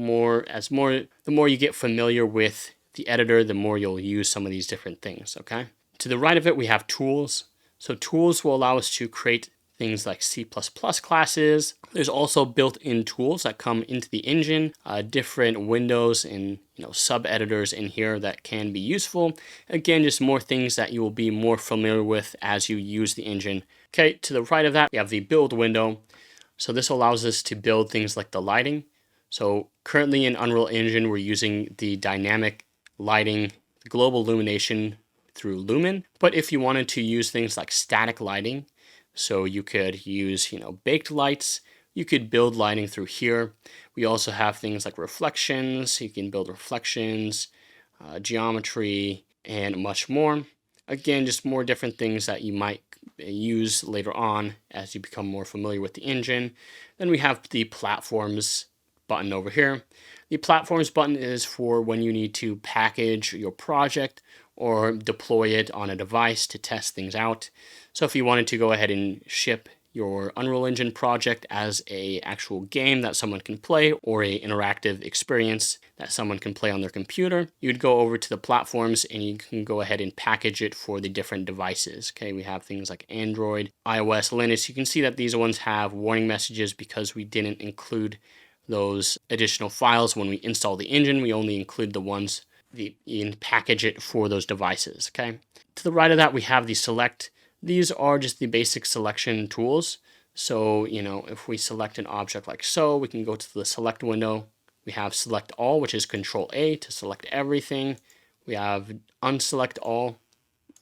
more you get familiar with the editor, the more you'll use some of these different things. Okay. To the right of it, we have tools. So tools will allow us to create things like C++ classes. There's also built-in tools that come into the engine, different windows and sub-editors in here that can be useful. Again, just more things that you will be more familiar with as you use the engine. Okay, to the right of that, we have the build window. So this allows us to build things like the lighting. So currently in Unreal Engine, we're using the dynamic lighting, global illumination through Lumen. But if you wanted to use things like static lighting, so you could use, baked lights, you could build lighting through here. We also have things like reflections. You can build reflections, geometry, and much more. Again, just more different things that you might use later on as you become more familiar with the engine. Then we have the platforms button over here. The platforms button is for when you need to package your project or deploy it on a device to test things out. So if you wanted to go ahead and ship your Unreal Engine project as a actual game that someone can play or a interactive experience that someone can play on their computer, you'd go over to the platforms and you can go ahead and package it for the different devices. Okay, we have things like Android, iOS, Linux. You can see that these ones have warning messages because we didn't include those additional files when we install the engine. We only include the ones and package it for those devices. Okay. To the right of that, we have the select. These are just the basic selection tools. So, if we select an object like so, we can go to the select window. We have select all, which is Control A to select everything. We have unselect all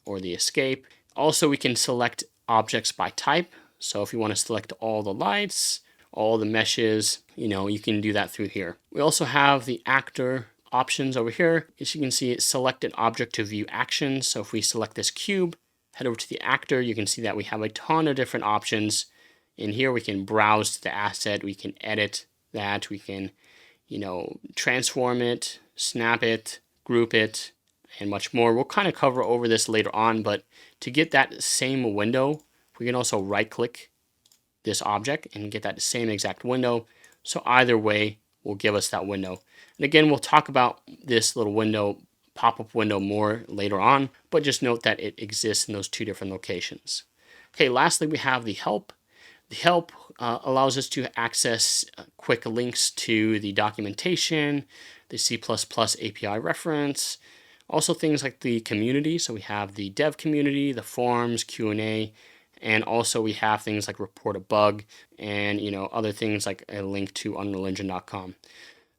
or the escape. Also, we can select objects by type. So if you want to select all the lights, all the meshes, you can do that through here. We also have the actor options over here. As you can see, it's select an object to view actions. So if we select this cube, head over to the actor, you can see that we have a ton of different options. In here, we can browse to the asset, we can edit that, we can, transform it, snap it, group it, and much more. We'll kind of cover over this later on, but to get that same window, we can also right-click this object and get that same exact window. So either way, will give us that window. And again, we'll talk about this little window, pop-up window, more later on, but just note that it exists in those two different locations. Okay, lastly, we have the help. The help allows us to access quick links to the documentation, the C++ API reference, also things like the community. So we have the dev community, the forums, Q&A, and also we have things like report a bug and other things like a link to unrealengine.com.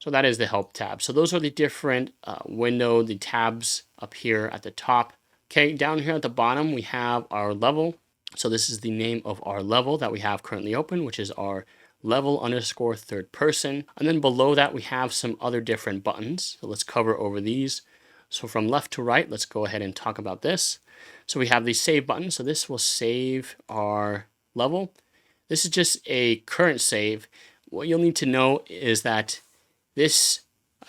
So that is the help tab. So those are the different the tabs up here at the top. Okay, down here at the bottom we have our level. So this is the name of our level that we have currently open, which is our level_third person. And then below that we have some other different buttons. So let's cover over these. So from left to right, let's go ahead and talk about this. So we have the save button. So this will save our level. This is just a current save. What you'll need to know is that this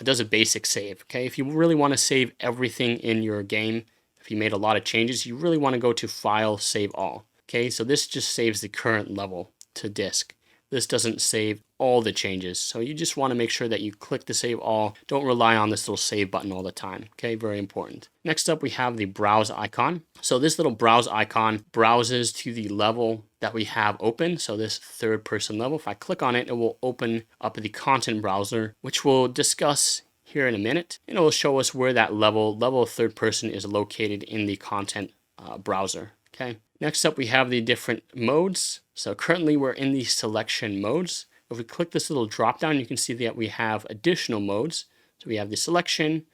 does a basic save. Okay, if you really want to save everything in your game, if you made a lot of changes, you really want to go to File, Save All. Okay, so this just saves the current level to disk. This doesn't save all the changes. So you just want to make sure that you click the Save All. Don't rely on this little save button all the time. Okay, very important. Next up, we have the browse icon. So this little browse icon browses to the level that we have open. So this third person level, if I click on it, it will open up the content browser, which we'll discuss here in a minute. And it will show us where that level third person is located in the content browser. Okay. Next up, we have the different modes. So currently we're in the selection modes. If we click this little drop down, you can see that we have additional modes. So we have the selection,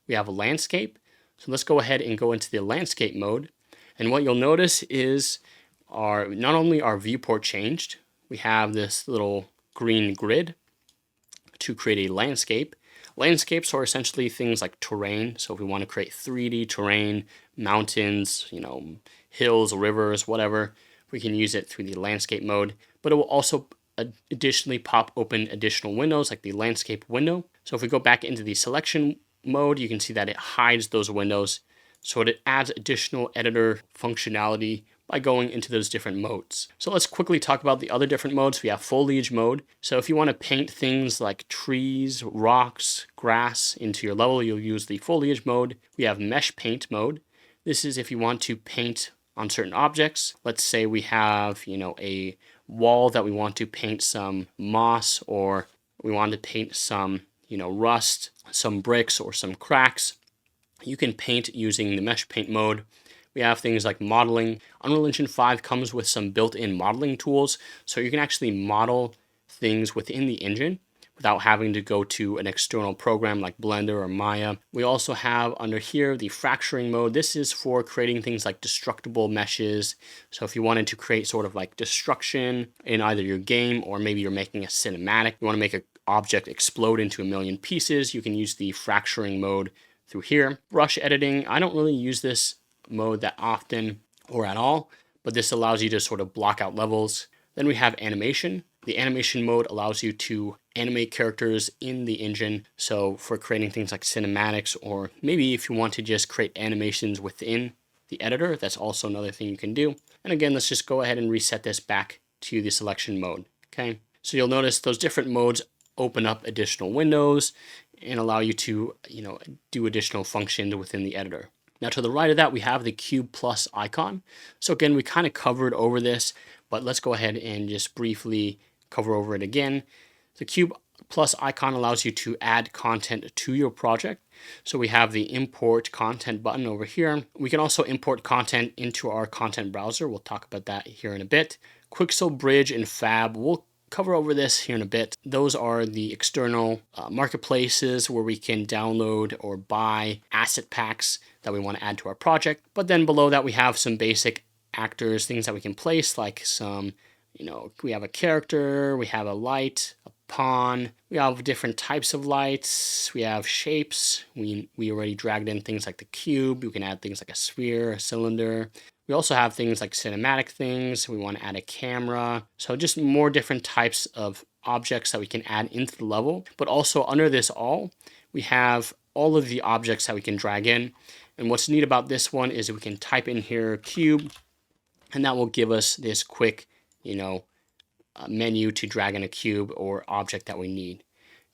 we have a landscape. So let's go ahead and go into the landscape mode. And what you'll notice is not only our viewport changed, we have this little green grid to create a landscape. Landscapes are essentially things like terrain. So if we want to create 3D terrain, mountains, hills, rivers, whatever, we can use it through the landscape mode. But it will also additionally pop open additional windows like the landscape window. So if we go back into the selection mode, you can see that it hides those windows. So it adds additional editor functionality by going into those different modes. So let's quickly talk about the other different modes. We have foliage mode. So if you want to paint things like trees, rocks, grass into your level, you'll use the foliage mode. We have mesh paint mode. This is if you want to paint on certain objects. Let's say we have, a wall that we want to paint some moss, or we want to paint some, rust, some bricks, or some cracks. You can paint using the mesh paint mode. We have things like modeling. Unreal Engine 5 comes with some built-in modeling tools, so you can actually model things within the engine without having to go to an external program like Blender or Maya. We also have under here the fracturing mode. This is for creating things like destructible meshes. So if you wanted to create sort of like destruction in either your game, or maybe you're making a cinematic, you want to make an object explode into a million pieces, you can use the fracturing mode through here. Brush editing, I don't really use this mode that often or at all, but this allows you to sort of block out levels. Then we have animation. The animation mode allows you to animate characters in the engine. So for creating things like cinematics, or maybe if you want to just create animations within the editor, that's also another thing you can do. And again, let's just go ahead and reset this back to the selection mode. Okay. So you'll notice those different modes open up additional windows and allow you to, do additional functions within the editor. Now to the right of that, we have the cube plus icon. So again, we kind of covered over this, but let's go ahead and just briefly cover over it again. The cube plus icon allows you to add content to your project. So we have the import content button over here. We can also import content into our content browser. We'll talk about that here in a bit. Quixel, Bridge, and Fab, we'll cover over this here in a bit. Those are the external marketplaces where we can download or buy asset packs that we want to add to our project. But then below that, we have some basic actors, things that we can place, like some, we have a character, we have a light, a pawn, we have different types of lights, we have shapes. We already dragged in things like the cube. You can add things like a sphere, a cylinder. We also have things like cinematic things. We want to add a camera. So just more different types of objects that we can add into the level. But also under this all, we have all of the objects that we can drag in. And what's neat about this one is we can type in here cube, and that will give us this quick, menu to drag in a cube or object that we need.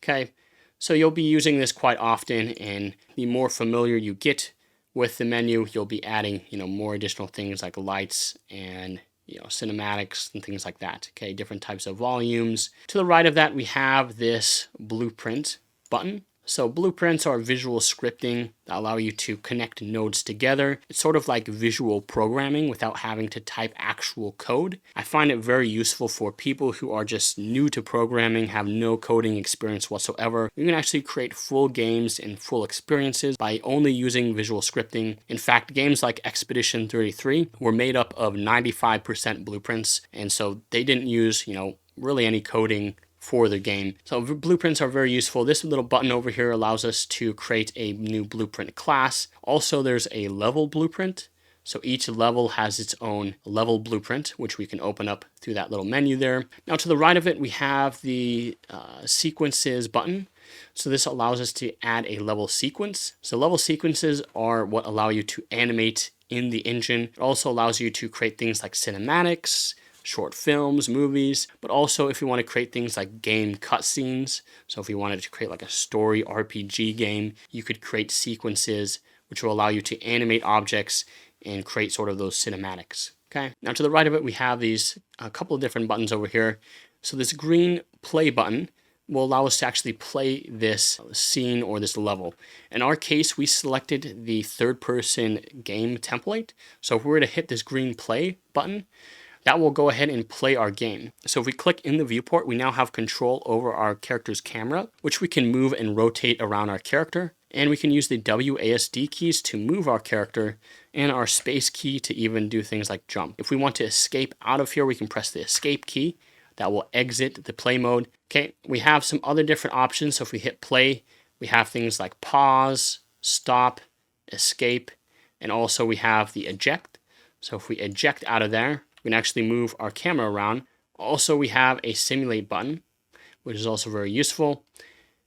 Okay, so you'll be using this quite often, and the more familiar you get with the menu, you'll be adding, more additional things like lights and cinematics and things like that. Okay, different types of volumes. To the right of that, we have this blueprint button. So blueprints are visual scripting that allow you to connect nodes together. It's sort of like visual programming without having to type actual code. I find it very useful for people who are just new to programming, have no coding experience whatsoever. You can actually create full games and full experiences by only using visual scripting. In fact, games like Expedition 33 were made up of 95% blueprints, and so they didn't use, really any coding for the game. So blueprints are very useful. This little button over here allows us to create a new blueprint class. Also, there's a level blueprint. So each level has its own level blueprint, which we can open up through that little menu there. Now to the right of it, we have the sequences button. So this allows us to add a level sequence. So level sequences are what allow you to animate in the engine. It also allows you to create things like cinematics, short films, movies, but also if you want to create things like game cutscenes. So if you wanted to create like a story RPG game, you could create sequences which will allow you to animate objects and create sort of those cinematics. Okay. Now to the right of it, we have a couple of different buttons over here. So this green play button will allow us to actually play this scene or this level. In our case, we selected the third-person game template. So if we were to hit this green play button, that will go ahead and play our game. So if we click in the viewport, we now have control over our character's camera, which we can move and rotate around our character. And we can use the WASD keys to move our character and our space key to even do things like jump. If we want to escape out of here, we can press the escape key. That will exit the play mode. Okay, we have some other different options. So if we hit play, we have things like pause, stop, escape, and also we have the eject. So if we eject out of there, we can actually move our camera around. Also, we have a simulate button, which is also very useful.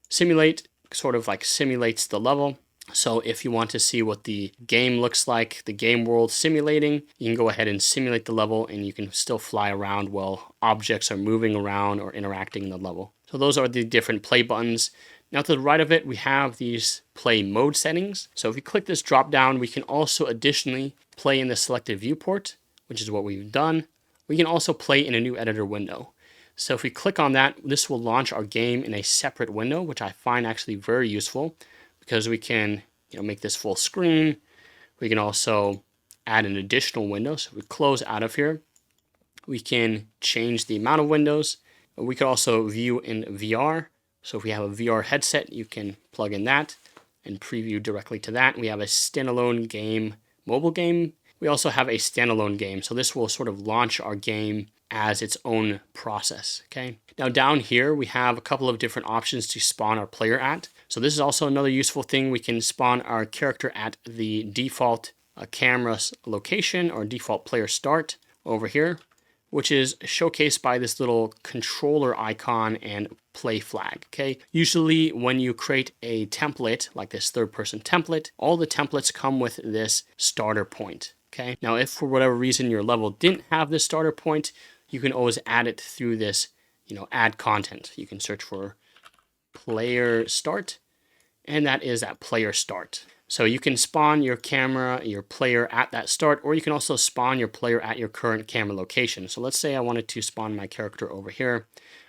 Simulate sort of like simulates the level. So if you want to see what the game looks like, the game world simulating, you can go ahead and simulate the level and you can still fly around while objects are moving around or interacting in the level. So those are the different play buttons. Now to the right of it, we have these play mode settings. So if we click this drop down, we can also additionally play in the selected viewport, which is what we've done. We can also play in a new editor window. So if we click on that, this will launch our game in a separate window, which I find actually very useful because we can make this full screen. We can also add an additional window. So if we close out of here, we can change the amount of windows. We could also view in VR. So if we have a VR headset, you can plug in that and preview directly to that. We have a standalone game, mobile game. We also have a standalone game. So this will sort of launch our game as its own process. Okay. Now down here, we have a couple of different options to spawn our player at. So this is also another useful thing. We can spawn our character at the default camera location or default player start over here, which is showcased by this little controller icon and play flag. Okay. Usually when you create a template like this third-person template, all the templates come with this starter point. Okay. Now, if for whatever reason your level didn't have this starter point, you can always add it through this, add content. You can search for player start, and that is at player start. So you can spawn your camera, your player at that start, or you can also spawn your player at your current camera location. So let's say I wanted to spawn my character over here.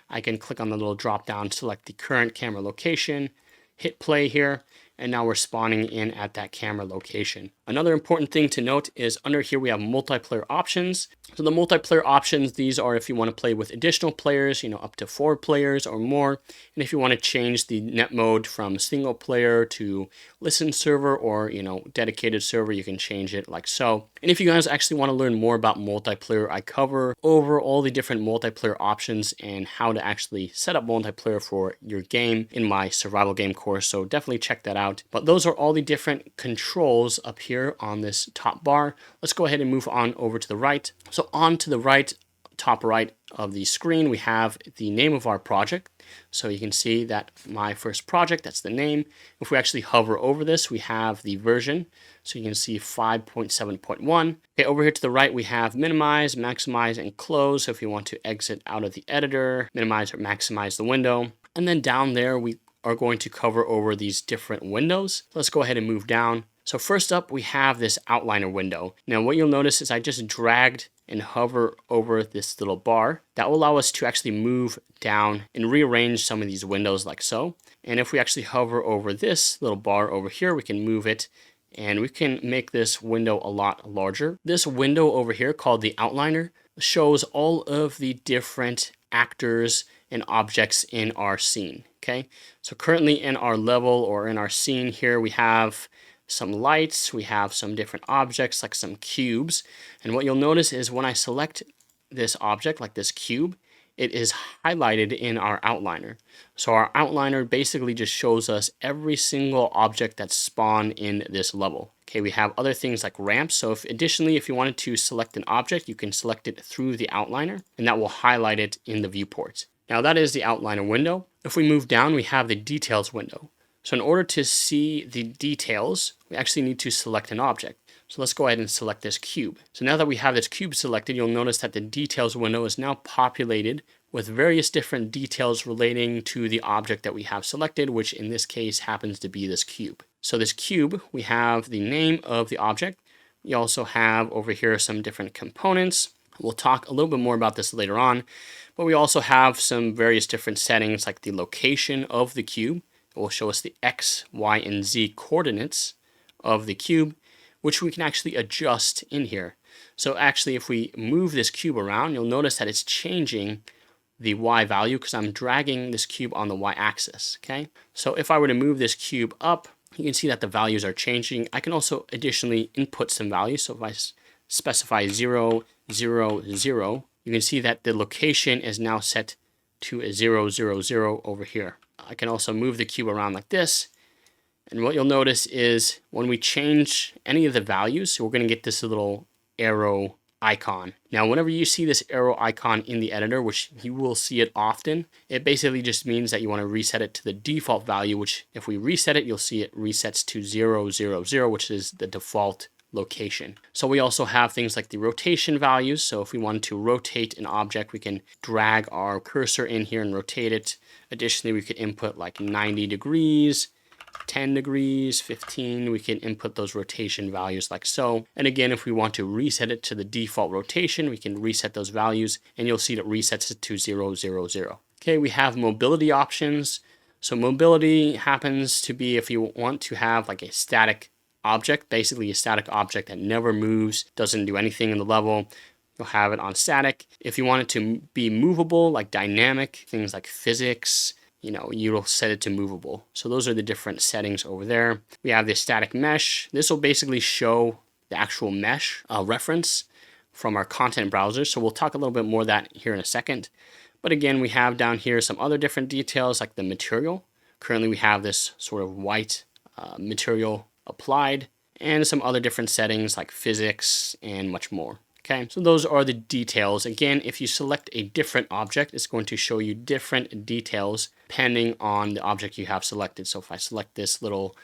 I can click on the little drop down, select the current camera location, hit play here, and now we're spawning in at that camera location. Another important thing to note is under here we have multiplayer options. So the multiplayer options, these are if you want to play with additional players, up to 4 players or more. And if you want to change the net mode from single player to listen server or, dedicated server, you can change it like so. And if you guys actually want to learn more about multiplayer, I cover over all the different multiplayer options and how to actually set up multiplayer for your game in my survival game course. So definitely check that out. But those are all the different controls up here on this top bar. Let's go ahead and move on over to the right. So on to the right, top right of the screen, we have the name of our project. So you can see that my first project, that's the name. If we actually hover over this, we have the version. So you can see 5.7.1. Okay, over here to the right, we have minimize, maximize, and close. So if you want to exit out of the editor, minimize or maximize the window. And then down there, we are going to cover over these different windows. Let's go ahead and move down. So first up, we have this outliner window. Now what you'll notice is I just dragged and hover over this little bar. That will allow us to actually move down and rearrange some of these windows like so. And if we actually hover over this little bar over here, we can move it and we can make this window a lot larger. This window over here called the outliner shows all of the different actors and objects in our scene. Okay, so currently in our level or in our scene here, we have some lights, we have some different objects like some cubes. And what you'll notice is when I select this object like this cube, it is highlighted in our outliner. So our outliner basically just shows us every single object that's spawned in this level. Okay, we have other things like ramps. So additionally, if you wanted to select an object, you can select it through the outliner and that will highlight it in the viewport. Now that is the outliner window. If we move down, we have the details window. So in order to see the details, we actually need to select an object. So let's go ahead and select this cube. So now that we have this cube selected, you'll notice that the details window is now populated with various different details relating to the object that we have selected, which in this case happens to be this cube. So this cube, we have the name of the object. We also have over here some different components. We'll talk a little bit more about this later on, but we also have some various different settings like the location of the cube. It will show us the X, Y, and Z coordinates of the cube, which we can actually adjust in here. So actually, if we move this cube around, you'll notice that it's changing the Y value because I'm dragging this cube on the Y axis, okay? So if I were to move this cube up, you can see that the values are changing. I can also additionally input some values. So if I specify 0, 0, 0, you can see that the location is now set to a 0, 0, 0 over here. I can also move the cube around like this. And what you'll notice is when we change any of the values, we're going to get this little arrow icon. Now, whenever you see this arrow icon in the editor, which you will see it often, it basically just means that you want to reset it to the default value, which if we reset it, you'll see it resets to 0, 0, 0, which is the default location. So we also have things like the rotation values. So if we wanted to rotate an object, we can drag our cursor in here and rotate it. Additionally, we could input like 90 degrees, 10 degrees, 15. We can input those rotation values like so. And again, if we want to reset it to the default rotation, we can reset those values and you'll see that it resets it to 0, 0, 0. Okay, we have mobility options. So mobility happens to be if you want to have like a static object, basically a static object that never moves, doesn't do anything in the level, you'll have it on static. If you want it to be movable, like dynamic, things like physics, you'll set it to movable. So those are the different settings over there. We have the static mesh. This will basically show the actual mesh reference from our content browser. So we'll talk a little bit more of that here in a second. But again, we have down here some other different details like the material. Currently we have this sort of white material applied and some other different settings like physics and much more. Okay, so those are the details. Again, if you select a different object, it's going to show you different details depending on the object you have selected. So if I select this little,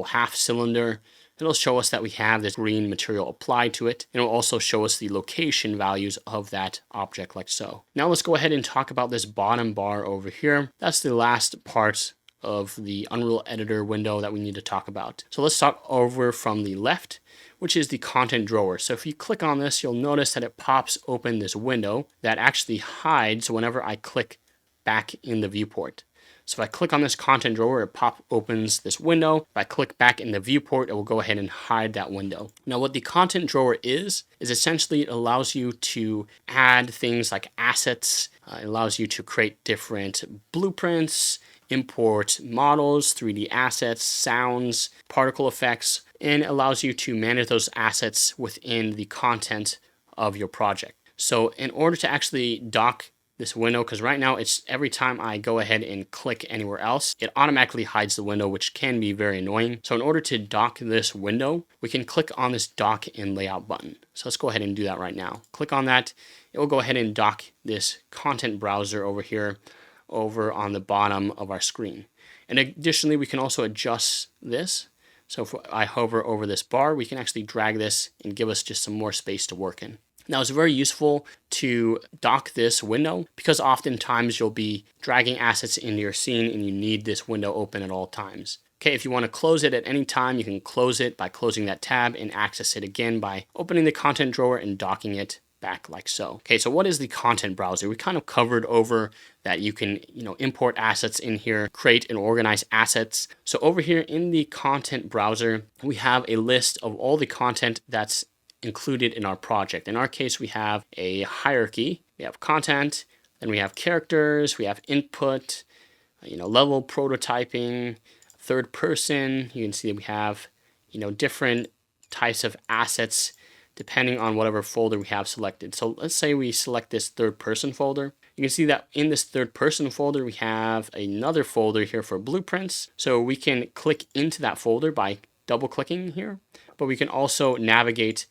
half cylinder, it'll show us that we have this green material applied to it. And it'll also show us the location values of that object like so. Now let's go ahead and talk about this bottom bar over here. That's the last part of the Unreal Editor window that we need to talk about. So let's start over from the left, which is the content drawer. So if you click on this, you'll notice that it pops open this window that actually hides whenever I click back in the viewport. So if I click on this content drawer, it opens this window. If I click back in the viewport, it will go ahead and hide that window. Now what the content drawer is essentially it allows you to add things like assets. It allows you to create different blueprints, import models, 3D assets, sounds, particle effects, and allows you to manage those assets within the content of your project. So in order to actually dock this window, because right now it's every time I go ahead and click anywhere else, it automatically hides the window, which can be very annoying. So in order to dock this window, we can click on this dock and layout button. So let's go ahead and do that right now. Click on that. It will go ahead and dock this content browser over here over on the bottom of our screen. And additionally, we can also adjust this. So if I hover over this bar, we can actually drag this and give us just some more space to work in. Now, it's very useful to dock this window because oftentimes you'll be dragging assets into your scene and you need this window open at all times. Okay, if you want to close it at any time, you can close it by closing that tab and access it again by opening the content drawer and docking it back like so. Okay, so what is the content browser? We kind of covered over that you can, import assets in here, create and organize assets. So over here in the content browser, we have a list of all the content that's included in our project. In our case, we have a hierarchy. We have content, then we have characters, we have input, level prototyping, third person. You can see that we have, different types of assets depending on whatever folder we have selected. So let's say we select this third person folder. You can see that in this third person folder, we have another folder here for blueprints. So we can click into that folder by double clicking here, but we can also navigate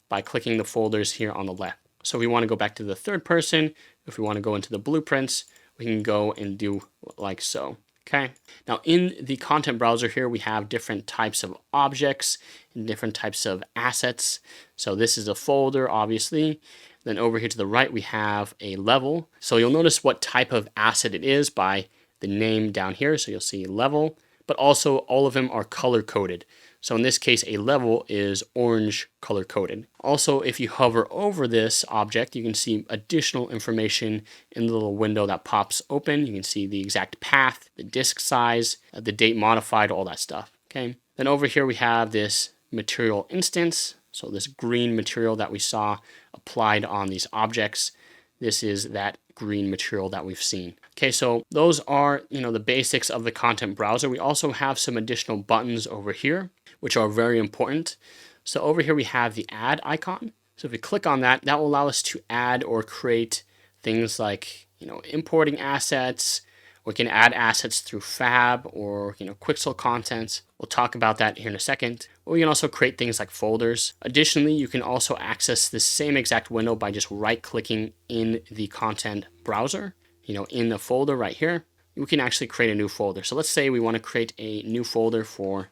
by clicking the folders here on the left. So if we want to go back to the third person, if we want to go into the blueprints, we can go and do like so. Okay. Now in the content browser here, we have different types of objects and different types of assets. So this is a folder, obviously. Then over here to the right, we have a level. So you'll notice what type of asset it is by the name down here. So you'll see level, but also all of them are color coded. So in this case, a level is orange color coded. Also, if you hover over this object, you can see additional information in the little window that pops open. You can see the exact path, the disk size, the date modified, all that stuff. Okay. Then over here, we have this material instance. So this green material that we saw applied on these objects. This is that green material that we've seen. Okay, so those are, the basics of the content browser. We also have some additional buttons over here, which are very important. So over here we have the add icon. So if we click on that, that will allow us to add or create things like, importing assets. We can add assets through Fab or, Quixel contents. We'll talk about that here in a second. Or we can also create things like folders. Additionally, you can also access the same exact window by just right-clicking in the content browser, in the folder right here. We can actually create a new folder. So let's say we want to create a new folder for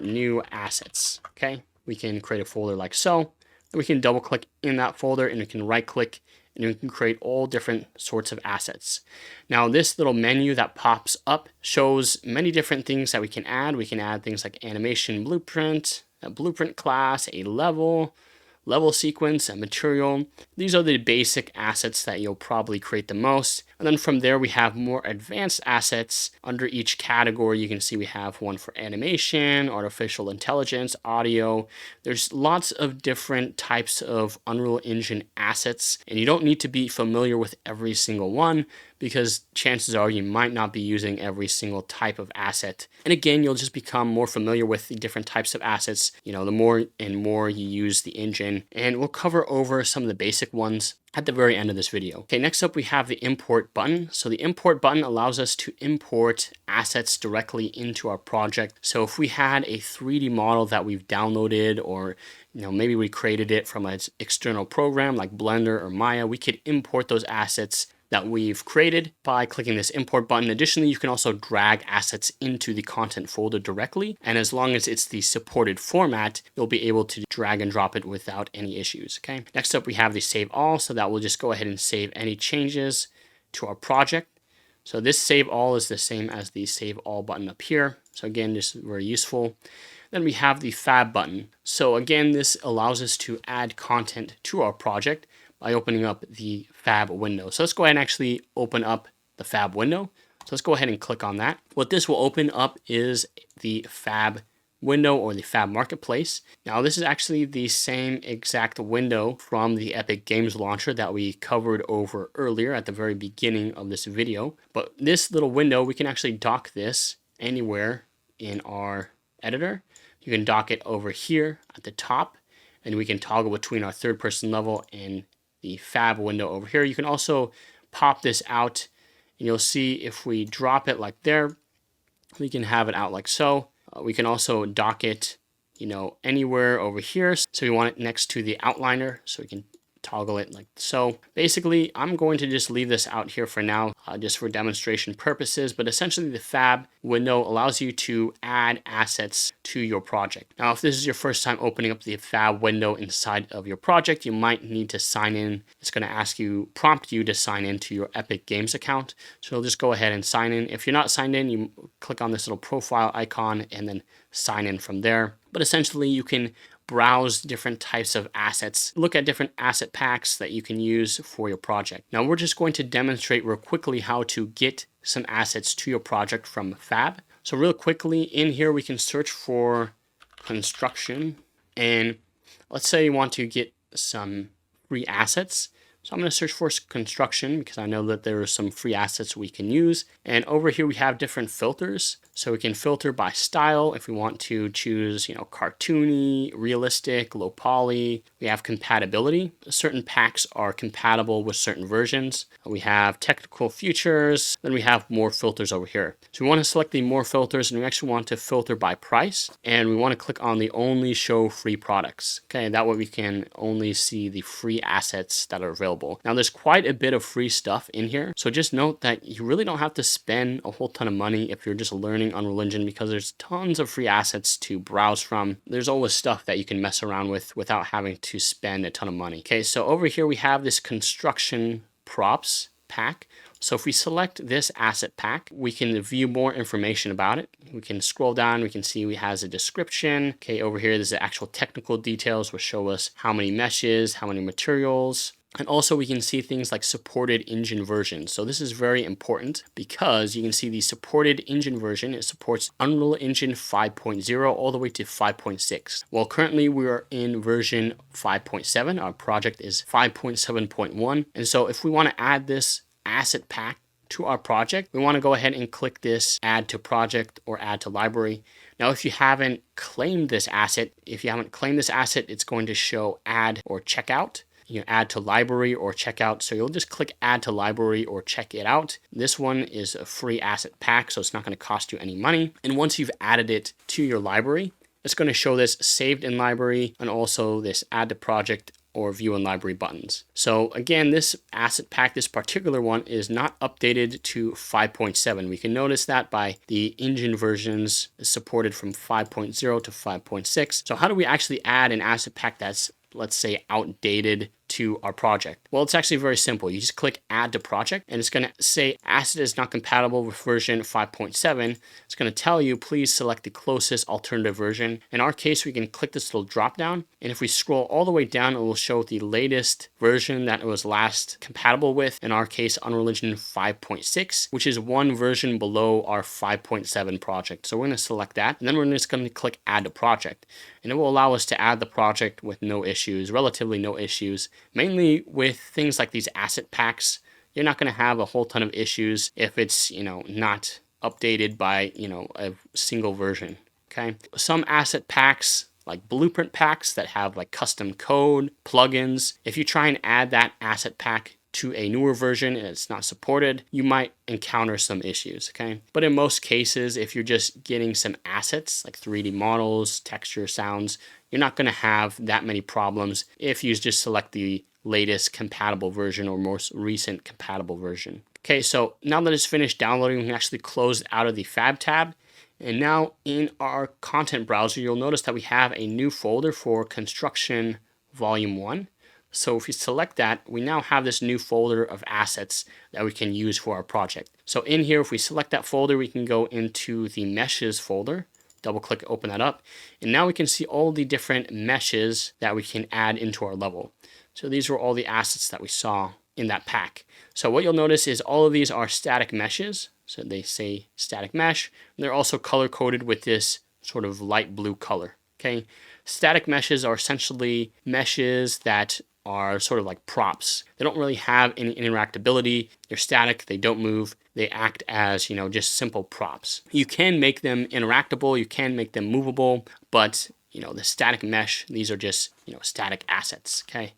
new assets. Okay, we can create a folder like so. Then we can double-click in that folder and we can right-click and we can create all different sorts of assets. Now this little menu that pops up shows many different things that we can add. We can add things like animation blueprint, a blueprint class, a level sequence, a material. These are the basic assets that you'll probably create the most. And then from there, we have more advanced assets. Under each category, you can see we have one for animation, artificial intelligence, audio. There's lots of different types of Unreal Engine assets, and you don't need to be familiar with every single one because chances are you might not be using every single type of asset. And again, you'll just become more familiar with the different types of assets, the more and more you use the engine. And we'll cover over some of the basic ones at the very end of this video. Okay, next up we have the import button. So the import button allows us to import assets directly into our project. So if we had a 3D model that we've downloaded or maybe we created it from an external program like Blender or Maya, we could import those assets that we've created by clicking this import button. Additionally, you can also drag assets into the content folder directly. And as long as it's the supported format, you'll be able to drag and drop it without any issues. Okay. Next up, we have the save all. So that will just go ahead and save any changes to our project. So this save all is the same as the save all button up here. So again, this is very useful. Then we have the Fab button. So again, this allows us to add content to our project by opening up the Fab window. So let's go ahead and actually open up the Fab window. So let's go ahead and click on that. What this will open up is the Fab window or the Fab Marketplace. Now this is actually the same exact window from the Epic Games Launcher that we covered over earlier at the very beginning of this video. But this little window, we can actually dock this anywhere in our editor. You can dock it over here at the top, and we can toggle between our third person level and the Fab window over here. You can also pop this out and you'll see if we drop it like there, we can have it out like so. We can also dock it, anywhere over here. So we want it next to the outliner. So we can toggle it like so. Basically, I'm going to just leave this out here for now, just for demonstration purposes, but essentially the Fab window allows you to add assets to your project. Now, if this is your first time opening up the Fab window inside of your project, you might need to sign in. It's going to prompt you to sign into your Epic Games account. So you'll just go ahead and sign in. If you're not signed in, you click on this little profile icon and then sign in from there. But essentially, you can browse different types of assets, look at different asset packs that you can use for your project. Now we're just going to demonstrate real quickly how to get some assets to your project from Fab. So real quickly in here, we can search for construction, and let's say you want to get some free assets. So I'm going to search for construction because I know that there are some free assets we can use. And over here we have different filters. So we can filter by style if we want to choose, cartoony, realistic, low poly. We have compatibility. Certain packs are compatible with certain versions. We have technical features. Then we have more filters over here. So we want to select the more filters, and we actually want to filter by price. And we want to click on the only show free products. Okay, that way we can only see the free assets that are available. Now there's quite a bit of free stuff in here. So just note that you really don't have to spend a whole ton of money if you're just learning Unreal Engine, because there's tons of free assets to browse from. There's always stuff that you can mess around with without having to spend a ton of money. Okay, so over here we have this construction props pack. So if we select this asset pack, we can view more information about it. We can scroll down, we can see it has a description. Okay, over here there's the actual technical details, which show us how many meshes, how many materials. And also we can see things like supported engine versions. So this is very important because you can see the supported engine version. It supports Unreal Engine 5.0 all the way to 5.6. Well, currently we are in version 5.7. Our project is 5.7.1. And so if we want to add this asset pack to our project, we want to go ahead and click this add to project or add to library. Now, if you haven't claimed this asset, it's going to show add or checkout. Add to library or checkout. So you'll just click add to library or check it out. This one is a free asset pack, so it's not going to cost you any money. And once you've added it to your library, it's going to show this saved in library and also this add to project or view in library buttons. So again, this asset pack, this particular one, is not updated to 5.7. We can notice that by the engine versions supported from 5.0 to 5.6. So how do we actually add an asset pack that's, let's say, outdated to our project? Well, it's actually very simple. You just click add to project and it's going to say asset is not compatible with version 5.7. It's going to tell you please select the closest alternative version. In our case, we can click this little drop down, and if we scroll all the way down, it will show the latest version that it was last compatible with. In our case, Unreal Engine 5.6, which is one version below our 5.7 project. So we're going to select that, and then we're just going to click add to project, and it will allow us to add the project with no issues, relatively no issues. Mainly with things like these asset packs, you're not going to have a whole ton of issues if it's, not updated by, a single version. Okay. Some asset packs, like blueprint packs that have like custom code, plugins, if you try and add that asset pack to a newer version and it's not supported, you might encounter some issues, okay? But in most cases, if you're just getting some assets like 3D models, texture, sounds, you're not going to have that many problems if you just select the latest compatible version or most recent compatible version. Okay, so now that it's finished downloading, we can actually close out of the Fab tab. And now in our content browser, you'll notice that we have a new folder for Construction Volume 1. So if you select that, we now have this new folder of assets that we can use for our project. So in here, if we select that folder, we can go into the meshes folder, double click, open that up. And now we can see all the different meshes that we can add into our level. So these were all the assets that we saw in that pack. So what you'll notice is all of these are static meshes. So they say static mesh. And they're also color coded with this sort of light blue color. Okay. Static meshes are essentially meshes that are sort of like props. They don't really have any interactability. They're static. They don't move. They act as, just simple props. You can make them interactable. You can make them movable, but the static mesh, these are just, static assets. Okay.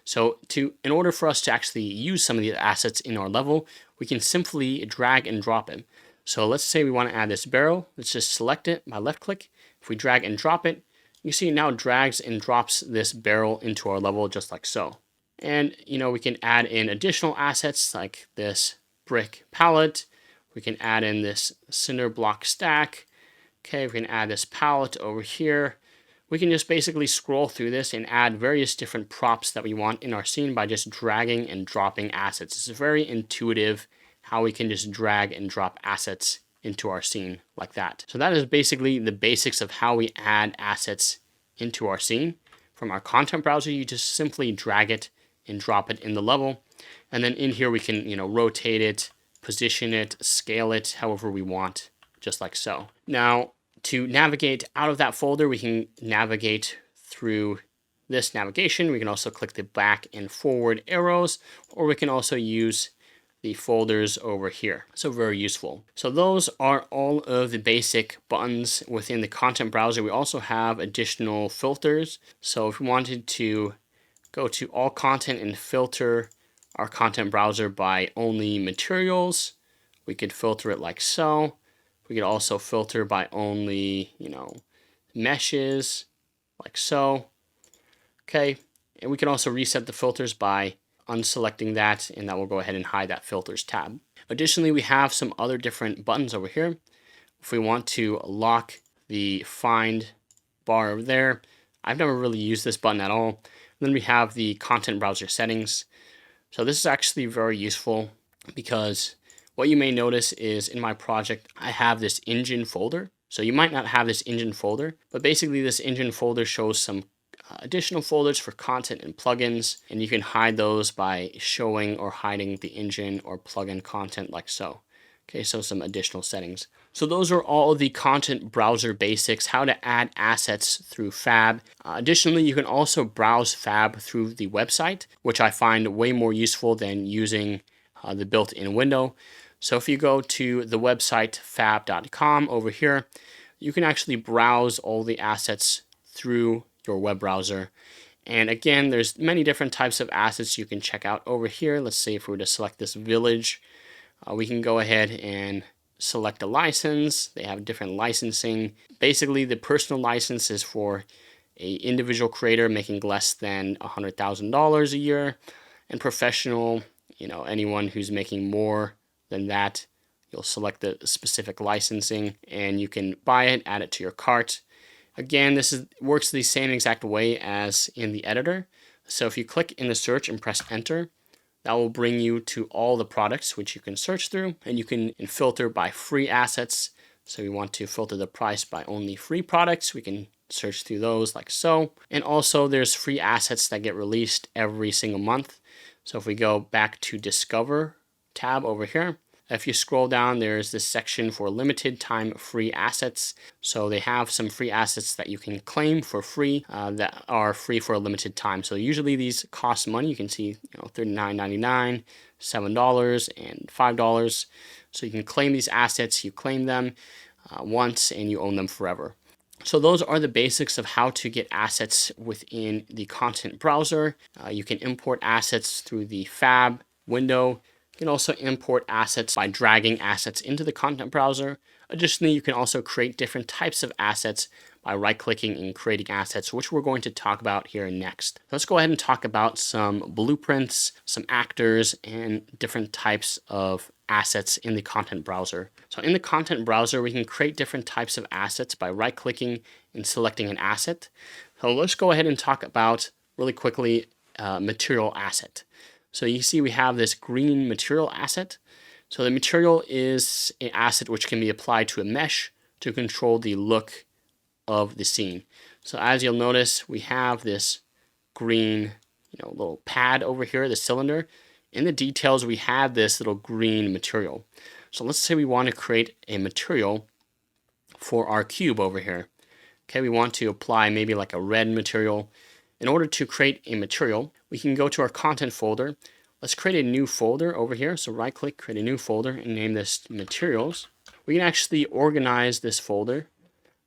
So in order for us to actually use some of these assets in our level, we can simply drag and drop them. So let's say we want to add this barrel. Let's just select it by left click. If we drag and drop it, you see it now drags and drops this barrel into our level just like so. And, we can add in additional assets like this brick palette. We can add in this cinder block stack. Okay, we can add this palette over here. We can just basically scroll through this and add various different props that we want in our scene by just dragging and dropping assets. It's very intuitive how we can just drag and drop assets into our scene like that. So that is basically the basics of how we add assets into our scene. From our content browser, you just simply drag it and drop it in the level. And then in here we can, rotate it, position it, scale it however we want, just like so. Now, to navigate out of that folder, we can navigate through this navigation. We can also click the back and forward arrows, or we can also use the folders over here. So very useful. So those are all of the basic buttons within the content browser. We also have additional filters. So if we wanted to go to all content and filter our content browser by only materials, we could filter it like so. We could also filter by only, meshes, like so. Okay, and we can also reset the filters by unselecting that, and that will go ahead and hide that filters tab. Additionally, we have some other different buttons over here. If we want to lock the find bar over there, I've never really used this button at all. And then we have the content browser settings. So this is actually very useful because what you may notice is in my project, I have this engine folder. So you might not have this engine folder, but basically this engine folder shows some additional folders for content and plugins, and you can hide those by showing or hiding the engine or plugin content like so. Okay, so some additional settings. So those are all the content browser basics, how to add assets through Fab. Additionally, you can also browse Fab through the website, which I find way more useful than using the built-in window. So if you go to the website fab.com over here, you can actually browse all the assets through your web browser. And again, there's many different types of assets you can check out over here. Let's say if we were to select this village, we can go ahead and select a license. They have different licensing. Basically, the personal license is for an individual creator making less than $100,000 a year, and professional, anyone who's making more than that, you'll select the specific licensing and you can buy it, add it to your cart. Again, this works the same exact way as in the editor. So if you click in the search and press enter, that will bring you to all the products which you can search through, and you can filter by free assets. So we want to filter the price by only free products. We can search through those like so. And also there's free assets that get released every single month. So if we go back to Discover tab over here, if you scroll down, there's this section for limited time free assets. So they have some free assets that you can claim for free that are free for a limited time. So usually these cost money. You can see $39.99, $7, and $5. So you can claim these assets. You claim them once and you own them forever. So those are the basics of how to get assets within the content browser. You can import assets through the Fab window. You can also import assets by dragging assets into the content browser. Additionally, you can also create different types of assets by right-clicking and creating assets, which we're going to talk about here next. Let's go ahead and talk about some blueprints, some actors, and different types of assets in the content browser. So in the content browser, we can create different types of assets by right-clicking and selecting an asset. So let's go ahead and talk about, really quickly, material asset. So you see we have this green material asset. So the material is an asset which can be applied to a mesh to control the look of the scene. So as you'll notice, we have this green, little pad over here, the cylinder. In the details, we have this little green material. So let's say we want to create a material for our cube over here. Okay, we want to apply maybe like a red material. In order to create a material, we can go to our content folder. Let's create a new folder over here. So right click, create a new folder, and name this materials. We can actually organize this folder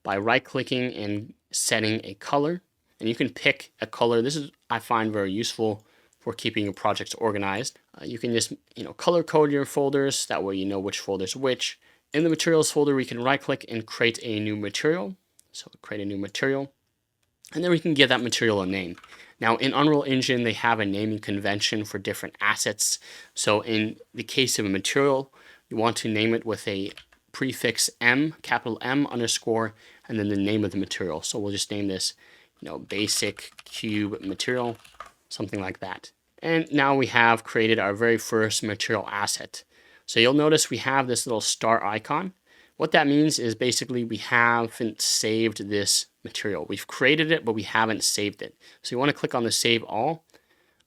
by right clicking and setting a color. And you can pick a color. This is, I find, very useful for keeping your projects organized. You can just, color code your folders. That way you know which folder's which. In the materials folder, we can right click and create a new material. So create a new material. and then we can give that material a name. Now in Unreal Engine, they have a naming convention for different assets. So in the case of a material, you want to name it with a prefix M, capital M underscore, and then the name of the material. So we'll just name this, basic cube material, something like that. And now we have created our very first material asset. So you'll notice we have this little star icon. What that means is basically we haven't saved this material. We've created it, but we haven't saved it. So you want to click on the Save All.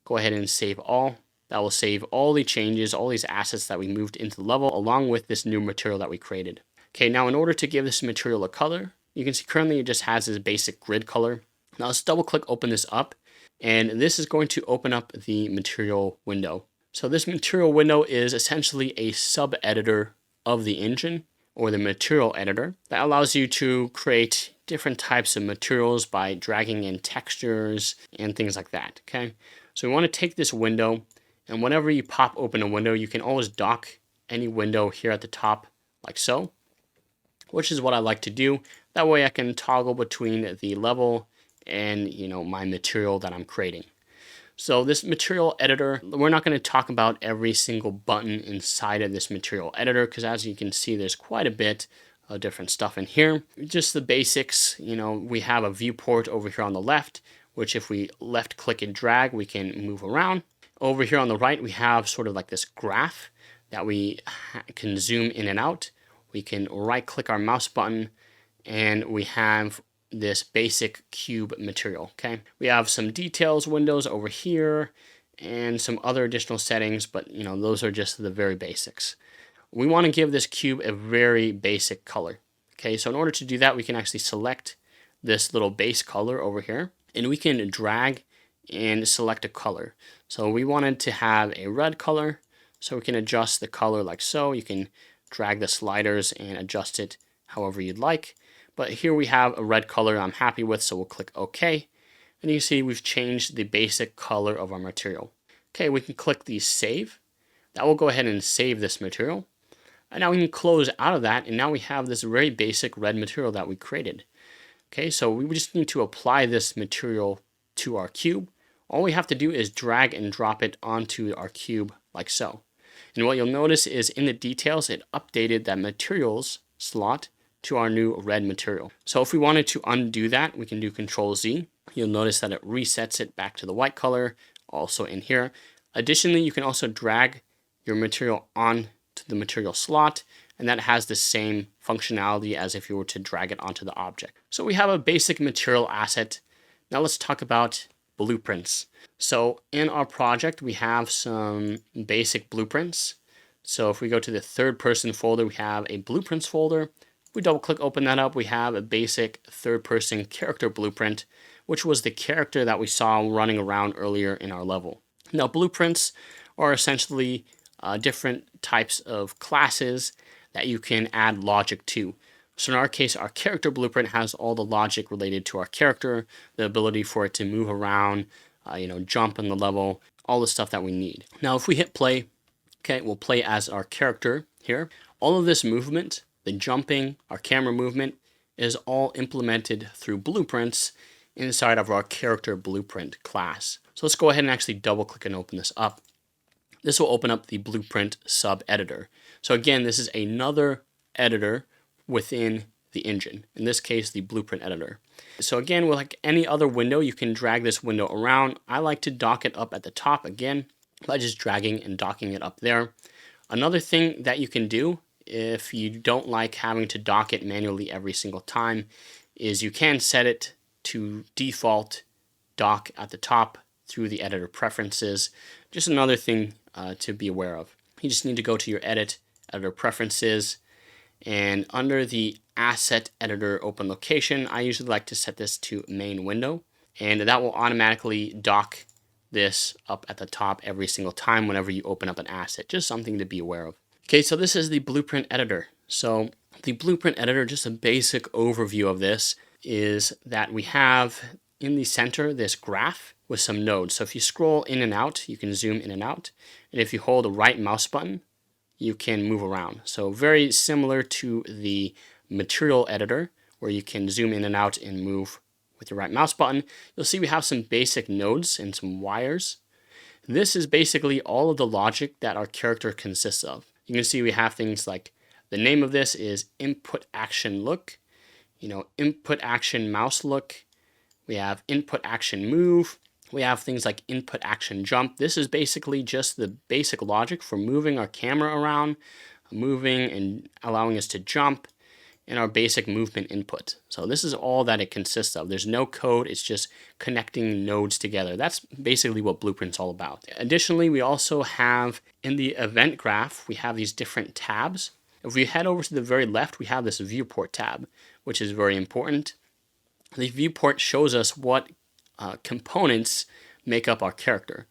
Go ahead and Save All. That will save all the changes, all these assets that we moved into the level, along with this new material that we created. Okay, now in order to give this material a color, you can see currently it just has this basic grid color. Now let's double click open this up, and this is going to open up the material window. So this material window is essentially a sub-editor of the engine, or the material editor, that allows you to create different types of materials by dragging in textures and things like that. Okay, so we want to take this window, and whenever you pop open a window, you can always dock any window here at the top like so, which is what I like to do. That way I can toggle between the level and my material that I'm creating. So this material editor, we're not going to talk about every single button inside of this material editor, because as you can see, there's quite a bit of different stuff in here. Just the basics, we have a viewport over here on the left, which if we left click and drag, we can move around. Over here on the right, we have sort of like this graph that we can zoom in and out. We can right click our mouse button, and we have this basic cube material. Okay, we have some details windows over here and some other additional settings, but those are just the very basics. We want to give this cube a very basic color. Okay, so in order to do that, we can actually select this little base color over here, and we can drag and select a color. So we wanted to have a red color, so we can adjust the color like so. You can drag the sliders and adjust it however you'd like. But here we have a red color I'm happy with, so we'll click OK. And you can see we've changed the basic color of our material. Okay, we can click the Save. That will go ahead and save this material. And now we can close out of that, and now we have this very basic red material that we created. Okay, so we just need to apply this material to our cube. All we have to do is drag and drop it onto our cube like so. And what you'll notice is in the details, it updated that materials slot to our new red material. So if we wanted to undo that, we can do Control Z. You'll notice that it resets it back to the white color, also in here. Additionally, you can also drag your material on to the material slot, and that has the same functionality as if you were to drag it onto the object. So we have a basic material asset. Now let's talk about blueprints. So in our project, we have some basic blueprints. So if we go to the third person folder, we have a blueprints folder. We double click open that up, we have a basic third person character blueprint, which was the character that we saw running around earlier in our level. Now blueprints are essentially different types of classes that you can add logic to. So in our case, our character blueprint has all the logic related to our character, the ability for it to move around, jump in the level, all the stuff that we need. Now if we hit play, okay, we'll play as our character here. All of this movement, the jumping, our camera movement, is all implemented through blueprints inside of our character blueprint class. So let's go ahead and actually double click and open this up. This will open up the blueprint sub editor. So again, this is another editor within the engine. In this case, the blueprint editor. So again, with like any other window, you can drag this window around. I like to dock it up at the top again by just dragging and docking it up there. Another thing that you can do if you don't like having to dock it manually every single time is you can set it to default dock at the top through the editor preferences. Just another thing to be aware of. You just need to go to your edit, editor preferences, and under the asset editor open location, I usually like to set this to main window, and that will automatically dock this up at the top every single time whenever you open up an asset. Just something to be aware of. Okay, so this is the blueprint editor. So the blueprint editor, just a basic overview of this, is that we have in the center this graph with some nodes. So if you scroll in and out, you can zoom in and out. And if you hold the right mouse button, you can move around. So very similar to the material editor, where you can zoom in and out and move with your right mouse button, you'll see we have some basic nodes and some wires. This is basically all of the logic that our character consists of. You can see we have things like the name of this is input action look, input action mouse look. We have input action move. We have things like input action jump. This is basically just the basic logic for moving our camera around, moving and allowing us to jump, and our basic movement input. So this is all that it consists of. There's no code, it's just connecting nodes together. That's basically what Blueprint's all about. Additionally, we also have in the event graph, we have these different tabs. If we head over to the very left, we have this viewport tab, which is very important. The viewport shows us what components make up our character.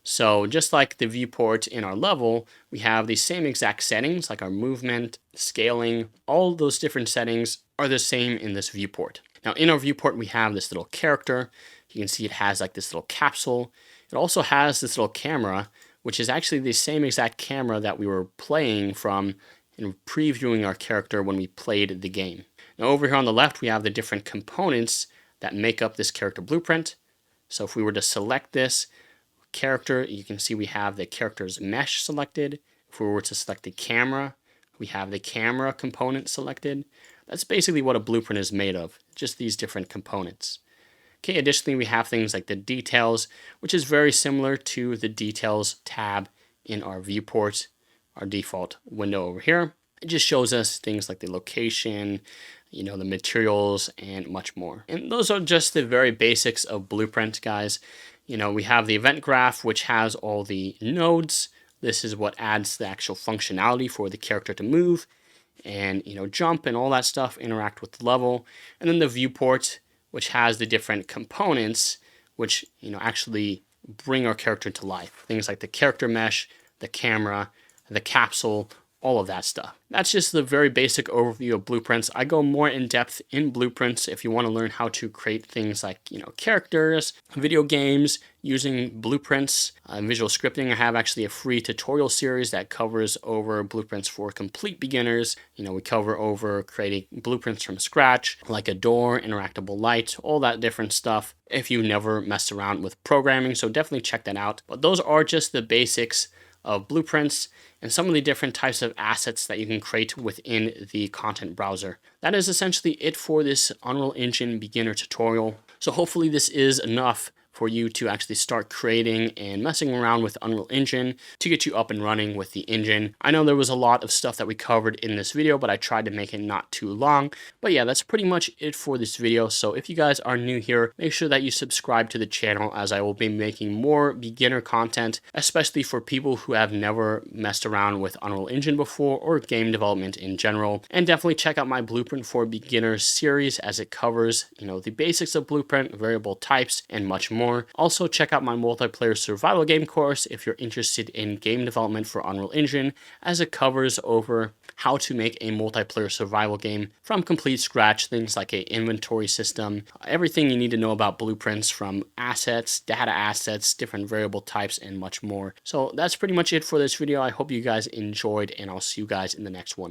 So just like the viewport in our level, we have the same exact settings, like our movement, scaling, all those different settings are the same in this viewport. Now in our viewport, we have this little character. You can see it has like this little capsule. It also has this little camera, which is actually the same exact camera that we were playing from and previewing our character when we played the game. Now over here on the left, we have the different components that make up this character blueprint. So if we were to select this character, you can see we have the character's mesh selected. If we were to select the camera, we have the camera component selected. That's basically what a blueprint is made of, just these different components. Okay, additionally, we have things like the details, which is very similar to the details tab in our viewport, our default window over here. It just shows us things like the location, the materials, and much more. And those are just the very basics of Blueprint, guys. We have the event graph, which has all the nodes. This is what adds the actual functionality for the character to move and, jump and all that stuff, interact with the level. And then the viewport, which has the different components, which, actually bring our character to life. Things like the character mesh, the camera, the capsule, all of that stuff. That's just the very basic overview of blueprints. I go more in depth in blueprints if you want to learn how to create things like, characters, video games, using blueprints, visual scripting. I have actually a free tutorial series that covers over blueprints for complete beginners. We cover over creating blueprints from scratch, like a door, interactable light, all that different stuff if you never messed around with programming. So definitely check that out. But those are just the basics of blueprints and some of the different types of assets that you can create within the content browser. That is essentially it for this Unreal Engine beginner tutorial. So hopefully this is enough for you to actually start creating and messing around with Unreal Engine to get you up and running with the engine. I know there was a lot of stuff that we covered in this video, but I tried to make it not too long. But yeah, that's pretty much it for this video. So if you guys are new here, make sure that you subscribe to the channel, as I will be making more beginner content, especially for people who have never messed around with Unreal Engine before or game development in general. And definitely check out my Blueprint for Beginners series, as it covers, the basics of Blueprint, variable types, and much more. Also, check out my multiplayer survival game course if you're interested in game development for Unreal Engine, as it covers over how to make a multiplayer survival game from complete scratch, things like an inventory system, everything you need to know about blueprints, from assets, data assets, different variable types, and much more. So that's pretty much it for this video. I hope you guys enjoyed, and I'll see you guys in the next one.